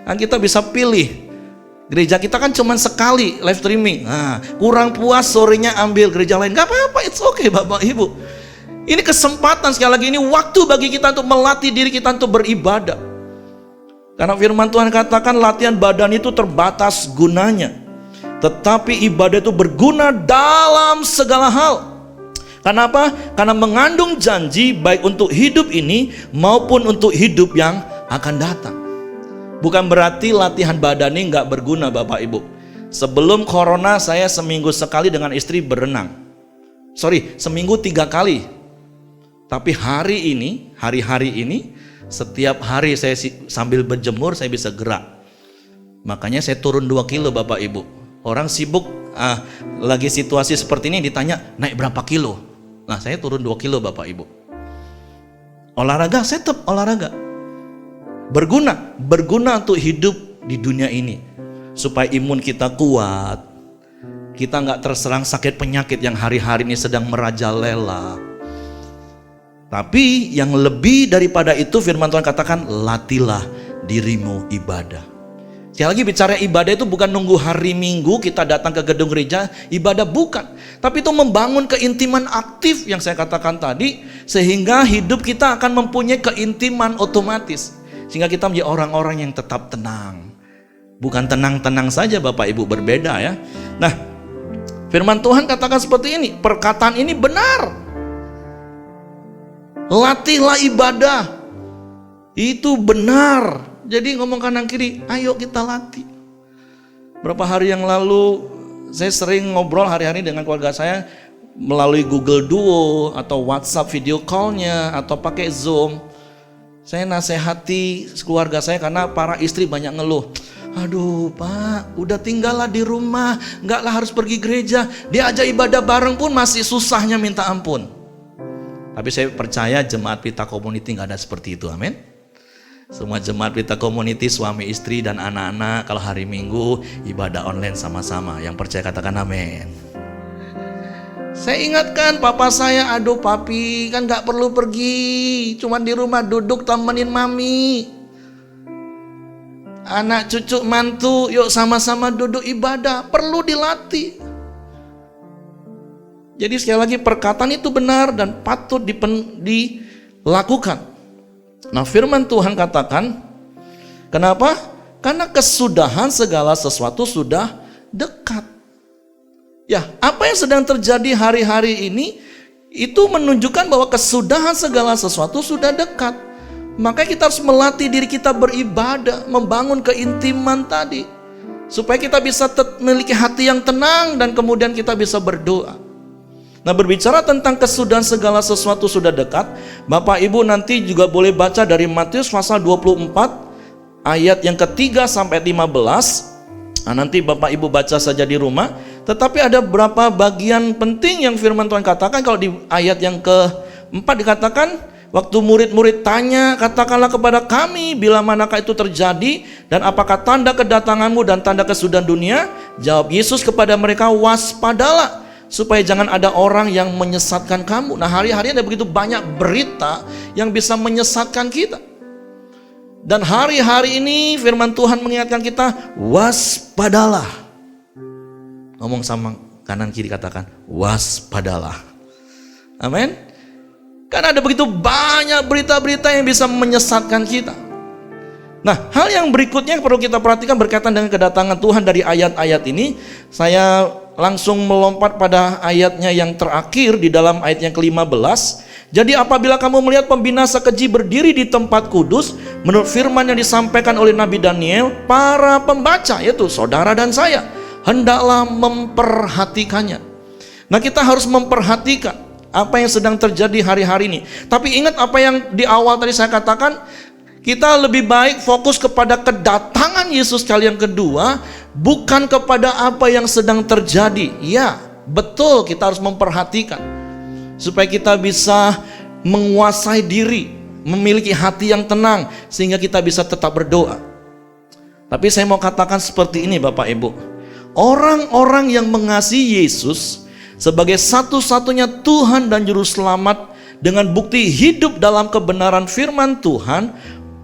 Dan kita bisa pilih. Gereja kita kan cuma sekali live streaming. Nah, kurang puas sorenya ambil gereja lain. Gak apa-apa, it's okay Bapak Ibu. Ini kesempatan, sekali lagi ini waktu bagi kita untuk melatih diri kita untuk beribadah. Karena firman Tuhan katakan latihan badan itu terbatas gunanya, tetapi ibadah itu berguna dalam segala hal. Kenapa? Karena mengandung janji baik untuk hidup ini maupun untuk hidup yang akan datang. Bukan berarti latihan badani nggak berguna Bapak Ibu. Sebelum corona saya seminggu sekali dengan istri berenang. Seminggu 3 kali. Tapi hari-hari ini setiap hari saya sambil berjemur saya bisa gerak. Makanya saya turun 2 kilo Bapak Ibu. Orang sibuk lagi situasi seperti ini ditanya naik berapa kilo. Nah saya turun 2 kilo Bapak Ibu. Olahraga saya tetap olahraga. Berguna untuk hidup di dunia ini, supaya imun kita kuat, kita nggak terserang sakit penyakit yang hari-hari ini sedang merajalela. Tapi yang lebih daripada itu firman Tuhan katakan latihlah dirimu ibadah. Sekali lagi bicara ibadah itu bukan nunggu hari Minggu kita datang ke gedung gereja ibadah, bukan. Tapi itu membangun keintiman aktif yang saya katakan tadi, sehingga hidup kita akan mempunyai keintiman otomatis. Sehingga kita menjadi orang-orang yang tetap tenang. Bukan tenang-tenang saja Bapak Ibu, berbeda ya. Nah, firman Tuhan katakan seperti ini, perkataan ini benar. Latihlah ibadah. Itu benar. Jadi ngomong kanan kiri, ayo kita latih. Berapa hari yang lalu saya sering ngobrol hari-hari dengan keluarga saya melalui Google Duo atau WhatsApp video call-nya atau pakai Zoom. Saya nasihati keluarga saya karena para istri banyak ngeluh. Aduh Pak, udah tinggallah di rumah, enggaklah harus pergi gereja. Diajak ibadah bareng pun masih susahnya minta ampun. Tapi saya percaya jemaat Pelita Community nggak ada seperti itu, amin. Semua jemaat Pelita Community, suami istri dan anak-anak kalau hari Minggu ibadah online sama-sama. Yang percaya katakan amin. Saya ingatkan papa saya, aduh papi kan gak perlu pergi, cuman di rumah duduk temenin mami. Anak cucu mantu, yuk sama-sama duduk ibadah, perlu dilatih. Jadi sekali lagi perkataan itu benar dan patut dilakukan. Nah firman Tuhan katakan, kenapa? Karena kesudahan segala sesuatu sudah dekat. Ya, apa yang sedang terjadi hari-hari ini itu menunjukkan bahwa kesudahan segala sesuatu sudah dekat. Makanya kita harus melatih diri kita beribadah, membangun keintiman tadi, supaya kita bisa memiliki hati yang tenang dan kemudian kita bisa berdoa. Nah, berbicara tentang kesudahan segala sesuatu sudah dekat, Bapak Ibu nanti juga boleh baca dari Matius pasal 24 ayat yang ke-3 sampai 15. Nah, nanti Bapak Ibu baca saja di rumah. Tetapi ada beberapa bagian penting yang firman Tuhan katakan. Kalau di ayat yang ke-4 dikatakan, waktu murid-murid tanya, katakanlah kepada kami bila manakah itu terjadi dan apakah tanda kedatanganmu dan tanda kesudahan dunia? Jawab Yesus kepada mereka, waspadalah supaya jangan ada orang yang menyesatkan kamu. Nah hari-hari ada begitu banyak berita yang bisa menyesatkan kita. Dan hari-hari ini firman Tuhan mengingatkan kita, waspadalah. Ngomong sama kanan kiri katakan, waspadalah. Amin. Karena ada begitu banyak berita-berita yang bisa menyesatkan kita. Nah, hal yang berikutnya yang perlu kita perhatikan berkaitan dengan kedatangan Tuhan dari ayat-ayat ini, saya langsung melompat pada ayatnya yang terakhir di dalam ayat yang ke-15. Jadi apabila kamu melihat pembinasa keji berdiri di tempat kudus, menurut firman yang disampaikan oleh Nabi Daniel, para pembaca, yaitu saudara dan saya, hendaklah memperhatikannya. Nah, kita harus memperhatikan apa yang sedang terjadi hari-hari ini. Tapi ingat apa yang di awal tadi saya katakan, kita lebih baik fokus kepada kedatangan Yesus kali yang kedua, bukan kepada apa yang sedang terjadi. Ya, betul, kita harus memperhatikan supaya kita bisa menguasai diri, memiliki hati yang tenang, sehingga kita bisa tetap berdoa. Tapi saya mau katakan seperti ini Bapak Ibu, orang-orang yang mengasihi Yesus sebagai satu-satunya Tuhan dan Juru Selamat, dengan bukti hidup dalam kebenaran firman Tuhan,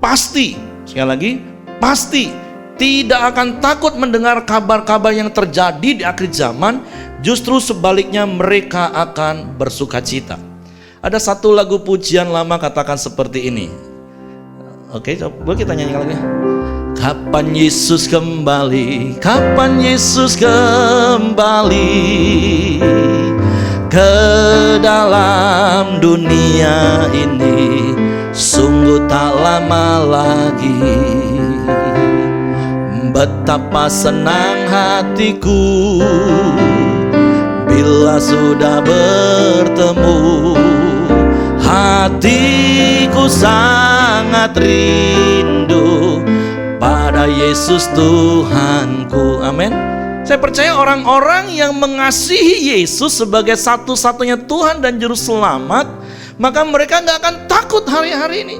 pasti, sekali lagi, pasti tidak akan takut mendengar kabar-kabar yang terjadi di akhir zaman. Justru sebaliknya, mereka akan bersuka cita. Ada satu lagu pujian lama katakan seperti ini. Oke, coba kita nyanyikan lagi. Kapan Yesus kembali, kapan Yesus kembali ke dalam dunia ini, sungguh tak lama lagi. Betapa senang hatiku bila sudah bertemu, hatiku sangat rindu pada Yesus Tuhanku. Amin. Saya percaya orang-orang yang mengasihi Yesus sebagai satu-satunya Tuhan dan Juru Selamat, maka mereka gak akan takut hari-hari ini.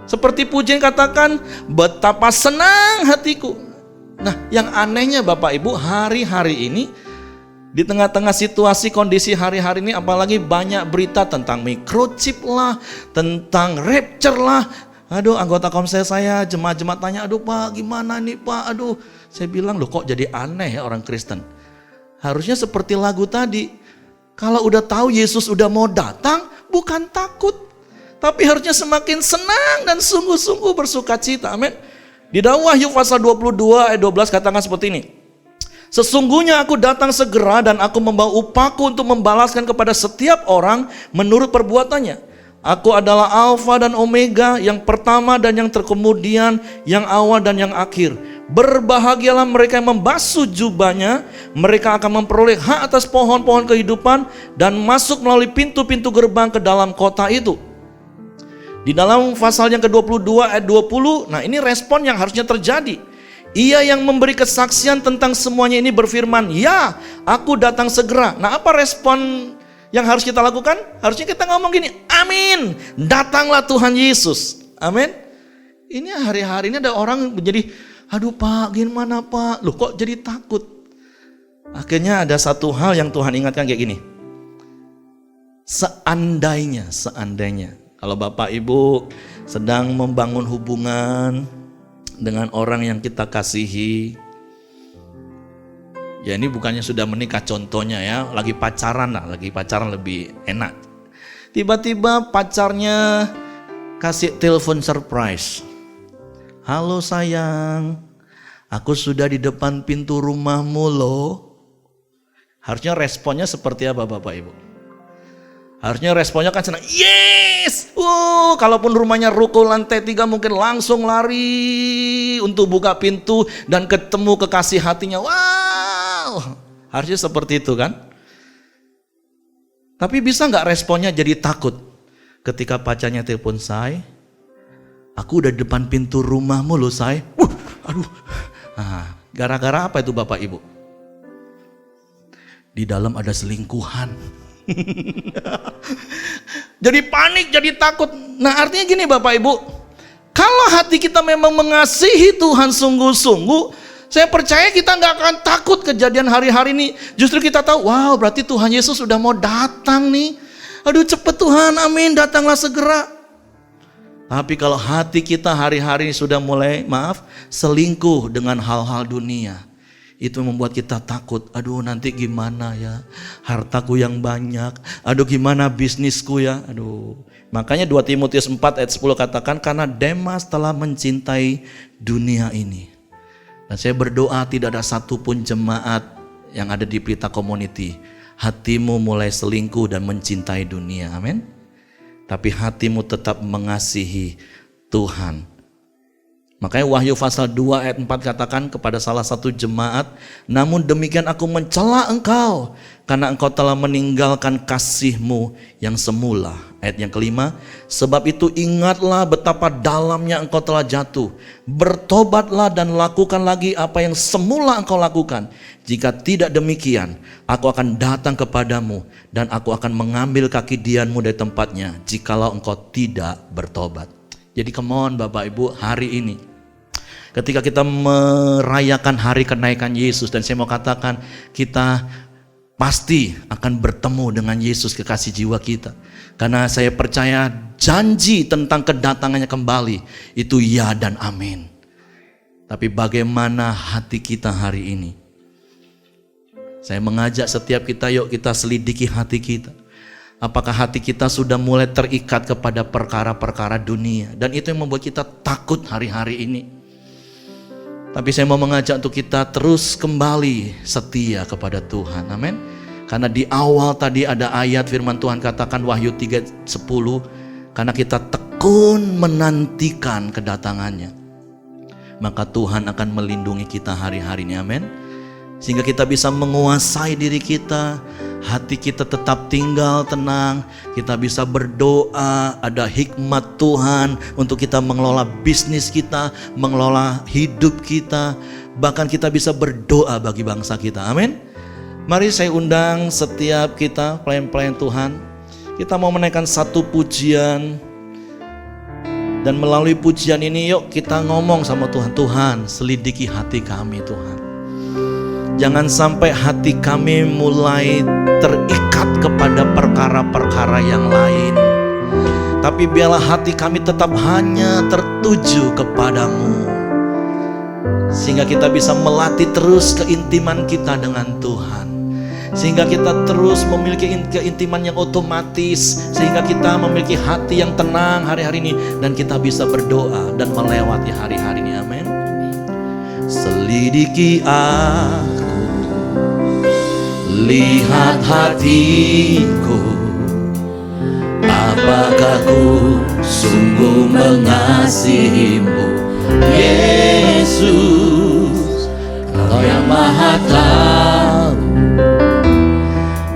Seperti pujian katakan, betapa senang hatiku. Nah, yang anehnya Bapak Ibu, hari-hari ini, di tengah-tengah situasi kondisi hari-hari ini, apalagi banyak berita tentang microchip lah, tentang rapture lah. Aduh, anggota komsel saya, jemaat-jemaat tanya, aduh Pak, gimana nih Pak? Aduh, saya bilang, loh kok jadi aneh ya orang Kristen? Harusnya seperti lagu tadi, kalau udah tahu Yesus udah mau datang, bukan takut, tapi harusnya semakin senang dan sungguh-sungguh bersuka cita. Amin. Di dalam Wahyu pasal 22 ayat 12 katakan seperti ini. Sesungguhnya aku datang segera dan aku membawa upahku untuk membalaskan kepada setiap orang menurut perbuatannya. Aku adalah Alfa dan Omega, yang pertama dan yang terkemudian, yang awal dan yang akhir. Berbahagialah mereka yang membasuh jubahnya, mereka akan memperoleh hak atas pohon-pohon kehidupan dan masuk melalui pintu-pintu gerbang ke dalam kota itu. Di dalam pasal yang ke-22 ayat 20, nah ini respon yang harusnya terjadi. Ia yang memberi kesaksian tentang semuanya ini berfirman, ya, aku datang segera. Nah, apa respon yang harus kita lakukan? Harusnya kita ngomong gini, amin, datanglah Tuhan Yesus. Amin. Ini hari-hari ini ada orang menjadi, aduh Pak, gimana Pak? Loh kok jadi takut? Akhirnya ada satu hal yang Tuhan ingatkan kayak gini. Seandainya kalau Bapak Ibu sedang membangun hubungan dengan orang yang kita kasihi, ya ini bukannya sudah menikah contohnya ya, lagi pacaran lebih enak. Tiba-tiba pacarnya kasih telepon surprise. Halo sayang, aku sudah di depan pintu rumahmu loh. Harusnya responnya seperti apa Bapak Ibu? Harusnya responnya kan senang, yes! Kalaupun rumahnya ruko lantai 3 mungkin langsung lari untuk buka pintu dan ketemu kekasih hatinya. Wow! Harusnya seperti itu kan? Tapi bisa gak responnya jadi takut ketika pacarnya telepon, say, aku udah di depan pintu rumahmu loh say. Aduh. Nah, gara-gara apa itu Bapak Ibu? Di dalam ada selingkuhan. Jadi panik, jadi takut. Nah artinya gini Bapak Ibu, kalau hati kita memang mengasihi Tuhan sungguh-sungguh, saya percaya kita gak akan takut kejadian hari-hari ini. Justru kita tahu, wow berarti Tuhan Yesus sudah mau datang nih. Aduh cepet Tuhan, amin, datanglah segera. Tapi kalau hati kita hari-hari ini sudah mulai, selingkuh dengan hal-hal dunia, itu membuat kita takut. Aduh nanti gimana ya, hartaku yang banyak. Aduh gimana bisnisku ya. Aduh. Makanya 2 Timotius 4 ayat 10 katakan, karena Demas telah mencintai dunia ini. Dan saya berdoa tidak ada satupun jemaat yang ada di Pelita Community, hatimu mulai selingkuh dan mencintai dunia, amin. Tapi hatimu tetap mengasihi Tuhan. Makanya Wahyu pasal 2 ayat 4 katakan kepada salah satu jemaat, namun demikian aku mencela engkau, karena engkau telah meninggalkan kasihmu yang semula. Ayat yang kelima, sebab itu ingatlah betapa dalamnya engkau telah jatuh. Bertobatlah dan lakukan lagi apa yang semula engkau lakukan. Jika tidak demikian, aku akan datang kepadamu dan aku akan mengambil kaki dianmu dari tempatnya, jikalau engkau tidak bertobat. Jadi come on Bapak Ibu, hari ini ketika kita merayakan hari kenaikan Yesus, dan saya mau katakan kita pasti akan bertemu dengan Yesus kekasih jiwa kita. Karena saya percaya janji tentang kedatangannya kembali itu ya dan amin. Tapi bagaimana hati kita hari ini? Saya mengajak setiap kita, yuk kita selidiki hati kita. Apakah hati kita sudah mulai terikat kepada perkara-perkara dunia, dan itu yang membuat kita takut hari-hari ini. Tapi saya mau mengajak untuk kita terus kembali setia kepada Tuhan, amin. Karena di awal tadi ada ayat firman Tuhan katakan Wahyu 3:10, karena kita tekun menantikan kedatangannya, maka Tuhan akan melindungi kita hari-hari ini, amin. Sehingga kita bisa menguasai diri kita, hati kita tetap tinggal tenang, kita bisa berdoa, ada hikmat Tuhan untuk kita mengelola bisnis kita, mengelola hidup kita, bahkan kita bisa berdoa bagi bangsa kita, amin. Mari saya undang setiap kita, pelayan-pelayan Tuhan, kita mau menaikkan satu pujian, dan melalui pujian ini yuk kita ngomong sama Tuhan, Tuhan selidiki hati kami Tuhan. Jangan sampai hati kami mulai terikat kepada perkara-perkara yang lain, tapi biarlah hati kami tetap hanya tertuju kepadamu, sehingga kita bisa melatih terus keintiman kita dengan Tuhan, sehingga kita terus memiliki keintiman yang otomatis, sehingga kita memiliki hati yang tenang hari-hari ini, dan kita bisa berdoa dan melewati hari-hari ini, amin. Selidiki aku, lihat hatiku, apakah ku sungguh mengasihimu, Yesus, Kau yang Maha Tahu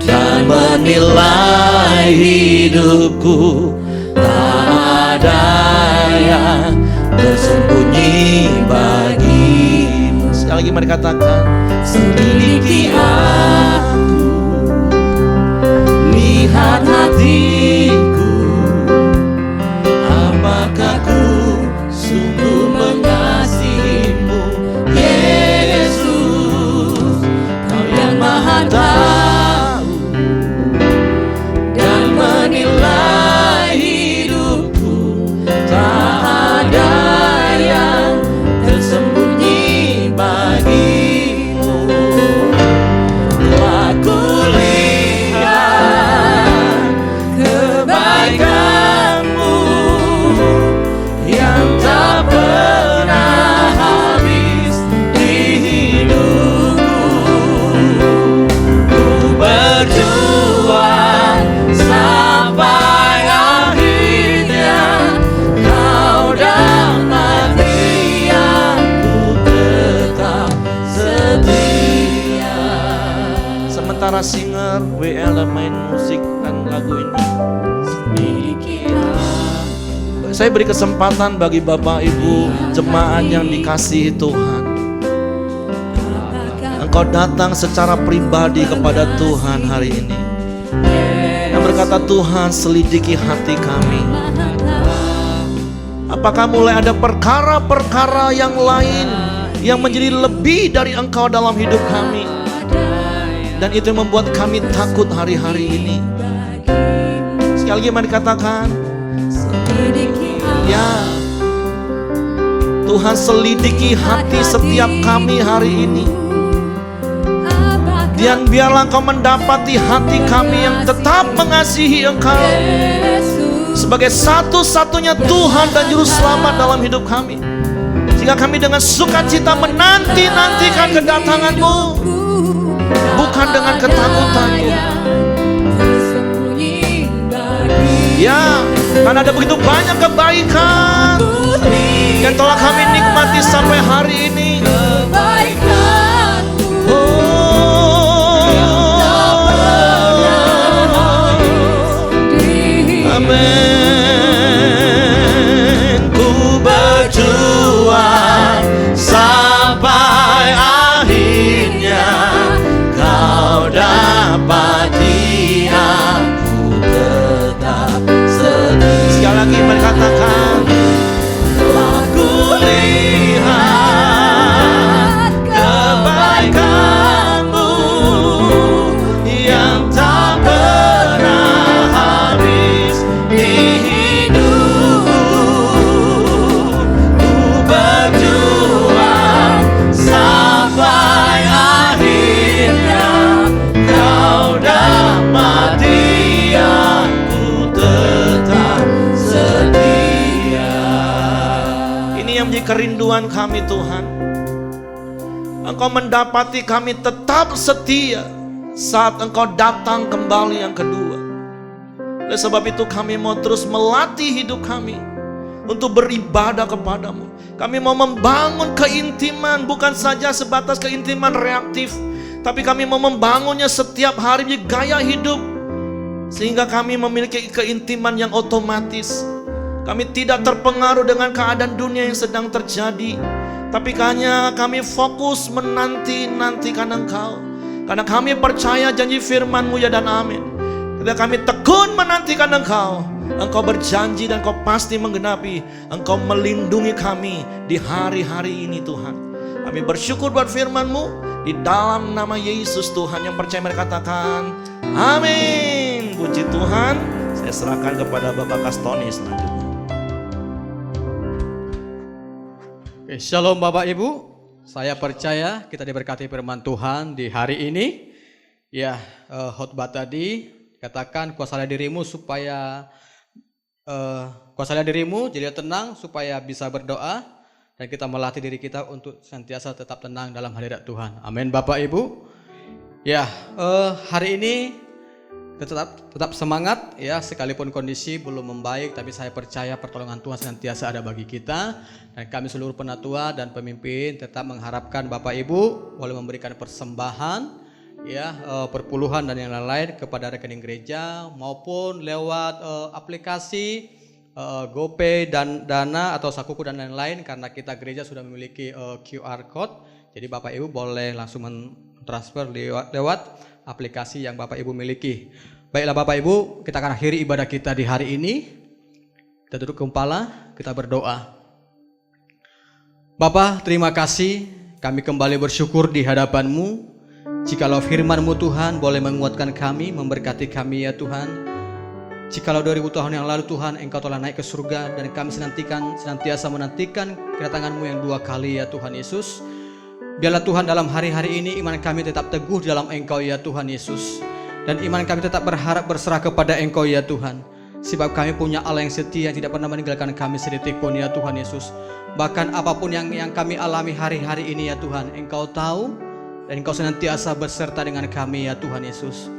dan menilai hidupku, tak ada yang tersembunyi bagimu. Sekali lagi mari katakan, selidiki aku, lihat hatiku, apakah ku sungguh mengasihimu, Yesus, Kau yang Maha Tahu dan menilai hidupku, tak ada yang tersembunyi bagimu. Aku lihat kebaikanmu yang tak pernah habis di hidupku. Ku berjuang sampai akhirnya Kau dapati aku tetap setia. Sementara singer WL main musik dan lagu ini, saya beri kesempatan bagi Bapak Ibu jemaat yang dikasihi Tuhan. Engkau datang secara pribadi kepada Tuhan hari ini, yang berkata, Tuhan selidiki hati kami. Apakah mulai ada perkara-perkara yang lain yang menjadi lebih dari Engkau dalam hidup kami, dan itu yang membuat kami takut hari-hari ini. Sekali lagi mari katakan, ya Tuhan selidiki hati setiap kami hari ini, dan biarlah Engkau mendapati hati kami yang tetap mengasihi Engkau sebagai satu-satunya Tuhan dan Juru Selamat dalam hidup kami, sehingga kami dengan sukacita menanti-nantikan kedatangan-Mu. dengan ketakutan Tuhan. Ya, karena ada begitu banyak kebaikan yang telah kami nikmati sampai hari ini. Amin. Ku berjuang sampai akhirnya kau dapati aku tetap setia. Sekali lagi mari katakan, telah kulihat kebaikanmu yang tak pernah habis di hidupku. Ku berjuang sampai akhirnya kau dapati aku tetap setia. Ini yang menjadi kerinduan kami Tuhan. Engkau mendapati kami tetap setia saat Engkau datang kembali yang kedua. Oleh sebab itu kami mau terus melatih hidup kami untuk beribadah kepadamu. Kami mau membangun keintiman, bukan saja sebatas keintiman reaktif, tapi kami mau membangunnya setiap hari menjadi gaya hidup, sehingga kami memiliki keintiman yang otomatis. Kami tidak terpengaruh dengan keadaan dunia yang sedang terjadi, tapi hanya kami fokus menanti-nantikan Engkau. Karena kami percaya janji firman-Mu ya dan amin. Ketika kami tekun menantikan Engkau, Engkau berjanji dan Engkau pasti menggenapi. Engkau melindungi kami di hari-hari ini Tuhan. Kami bersyukur buat firman-Mu. Di dalam nama Yesus Tuhan, yang percaya mereka katakan amin. Puji Tuhan. Saya serahkan kepada Bapak Kastoni selanjutnya. Oke, Shalom Bapak Ibu. Saya percaya kita diberkati firman Tuhan di hari ini. Ya, khotbah tadi katakan kuasalah dirimu supaya kuasalah dirimu jadi tenang supaya bisa berdoa, dan kita melatih diri kita untuk senantiasa tetap tenang dalam hadirat Tuhan. Amin Bapak Ibu. Ya, hari ini tetap semangat ya, sekalipun kondisi belum membaik, tapi saya percaya pertolongan Tuhan senantiasa ada bagi kita. Dan kami seluruh penatua dan pemimpin tetap mengharapkan Bapak Ibu boleh memberikan persembahan ya, perpuluhan dan yang lain-lain kepada rekening gereja maupun lewat aplikasi GoPay dan Dana atau Sakuku dan lain-lain, karena kita gereja sudah memiliki QR code. Jadi Bapak Ibu boleh langsung mentransfer lewat aplikasi yang Bapak Ibu miliki. Baiklah Bapak Ibu, kita akan akhiri ibadah kita di hari ini. Kita duduk kepala, kita berdoa. Bapa, terima kasih, kami kembali bersyukur di hadapan-Mu. Jikalau firman-Mu Tuhan boleh menguatkan kami, memberkati kami ya Tuhan. Jikalau 2000 tahun yang lalu Tuhan Engkau telah naik ke surga, dan kami senantiasa menantikan kedatangan-Mu yang 2 kali ya Tuhan Yesus. Biarlah Tuhan dalam hari-hari ini iman kami tetap teguh di dalam Engkau ya Tuhan Yesus. Dan iman kami tetap berharap berserah kepada Engkau ya Tuhan. Sebab kami punya Allah yang setia, yang tidak pernah meninggalkan kami sedetik pun ya Tuhan Yesus. Bahkan apapun yang kami alami hari-hari ini ya Tuhan, Engkau tahu, dan Engkau senantiasa beserta dengan kami ya Tuhan Yesus.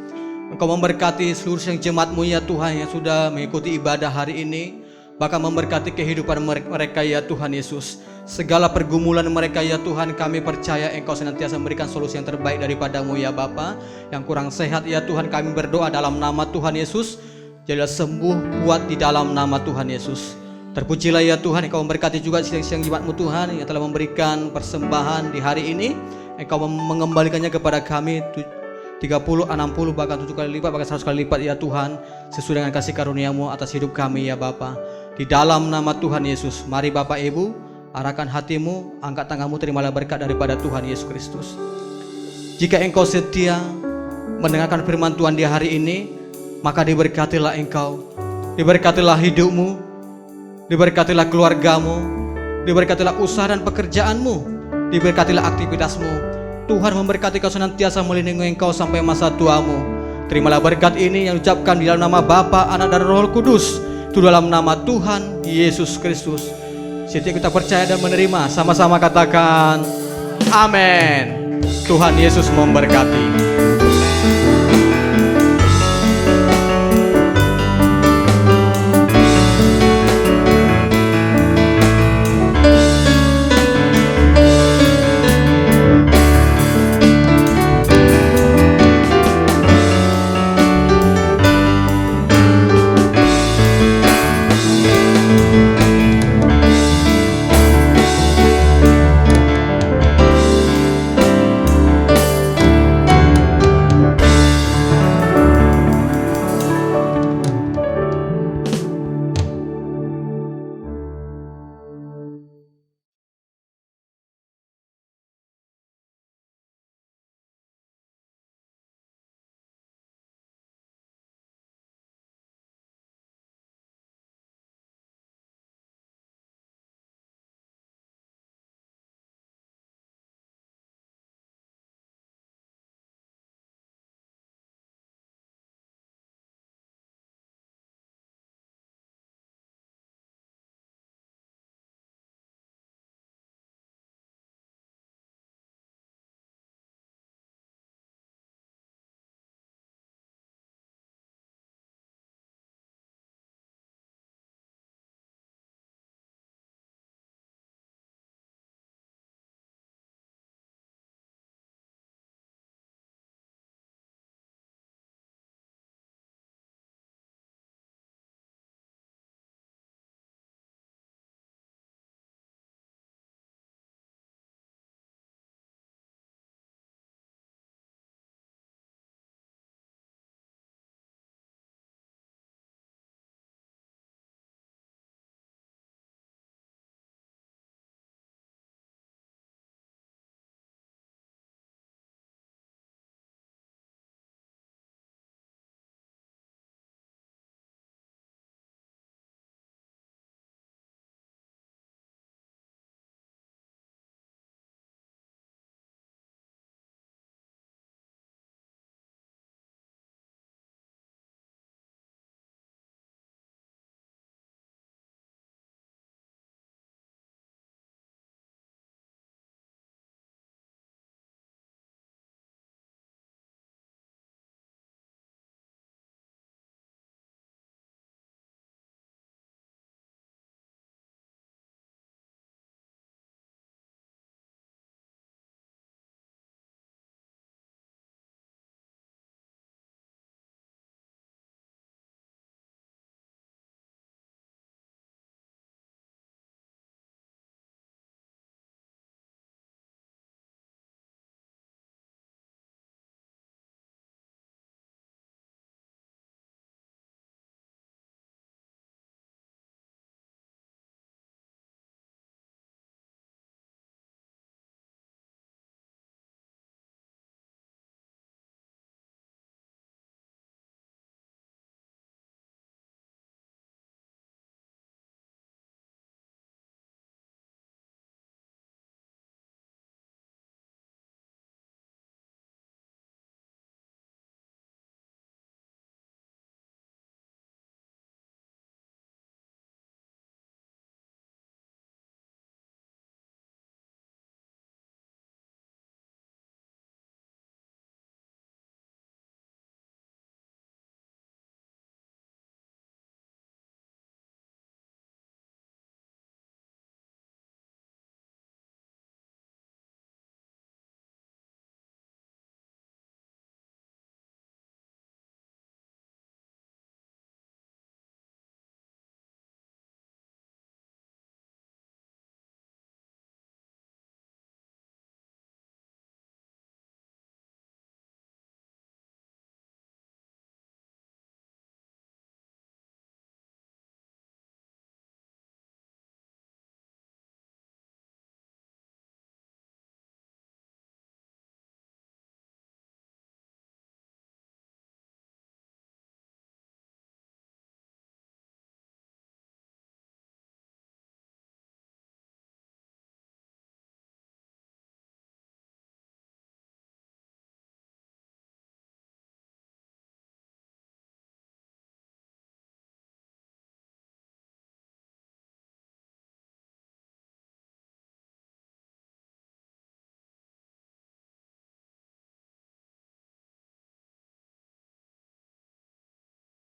Engkau memberkati seluruh yang jemaat-Mu ya Tuhan yang sudah mengikuti ibadah hari ini. Bahkan memberkati kehidupan mereka ya Tuhan Yesus. Segala pergumulan mereka ya Tuhan, kami percaya Engkau senantiasa memberikan solusi yang terbaik daripada-Mu ya Bapa. Yang kurang sehat ya Tuhan, kami berdoa dalam nama Tuhan Yesus, jadilah sembuh, kuat di dalam nama Tuhan Yesus. Terpujilah ya Tuhan, Engkau memberkati juga siang-siang jemaat-Mu Tuhan yang telah memberikan persembahan di hari ini. Engkau mengembalikannya kepada kami 30, 60, bahkan 7 kali lipat, bahkan 100 kali lipat ya Tuhan, sesuai dengan kasih karunia-Mu atas hidup kami ya Bapa. Di dalam nama Tuhan Yesus, mari Bapak Ibu arahkan hatimu, angkat tanganmu, terimalah berkat daripada Tuhan Yesus Kristus. Jika engkau setia mendengarkan firman Tuhan di hari ini, maka diberkatilah engkau, diberkatilah hidupmu, diberkatilah keluargamu, diberkatilah usaha dan pekerjaanmu, diberkatilah aktivitasmu. Tuhan memberkati kau senantiasa melindungi engkau sampai masa tuamu. Terimalah berkat ini yang diucapkan di dalam nama Bapa, Anak dan Roh Kudus, itu dalam nama Tuhan Yesus Kristus. Setiap kita percaya dan menerima, sama-sama katakan amin. Tuhan Yesus memberkati.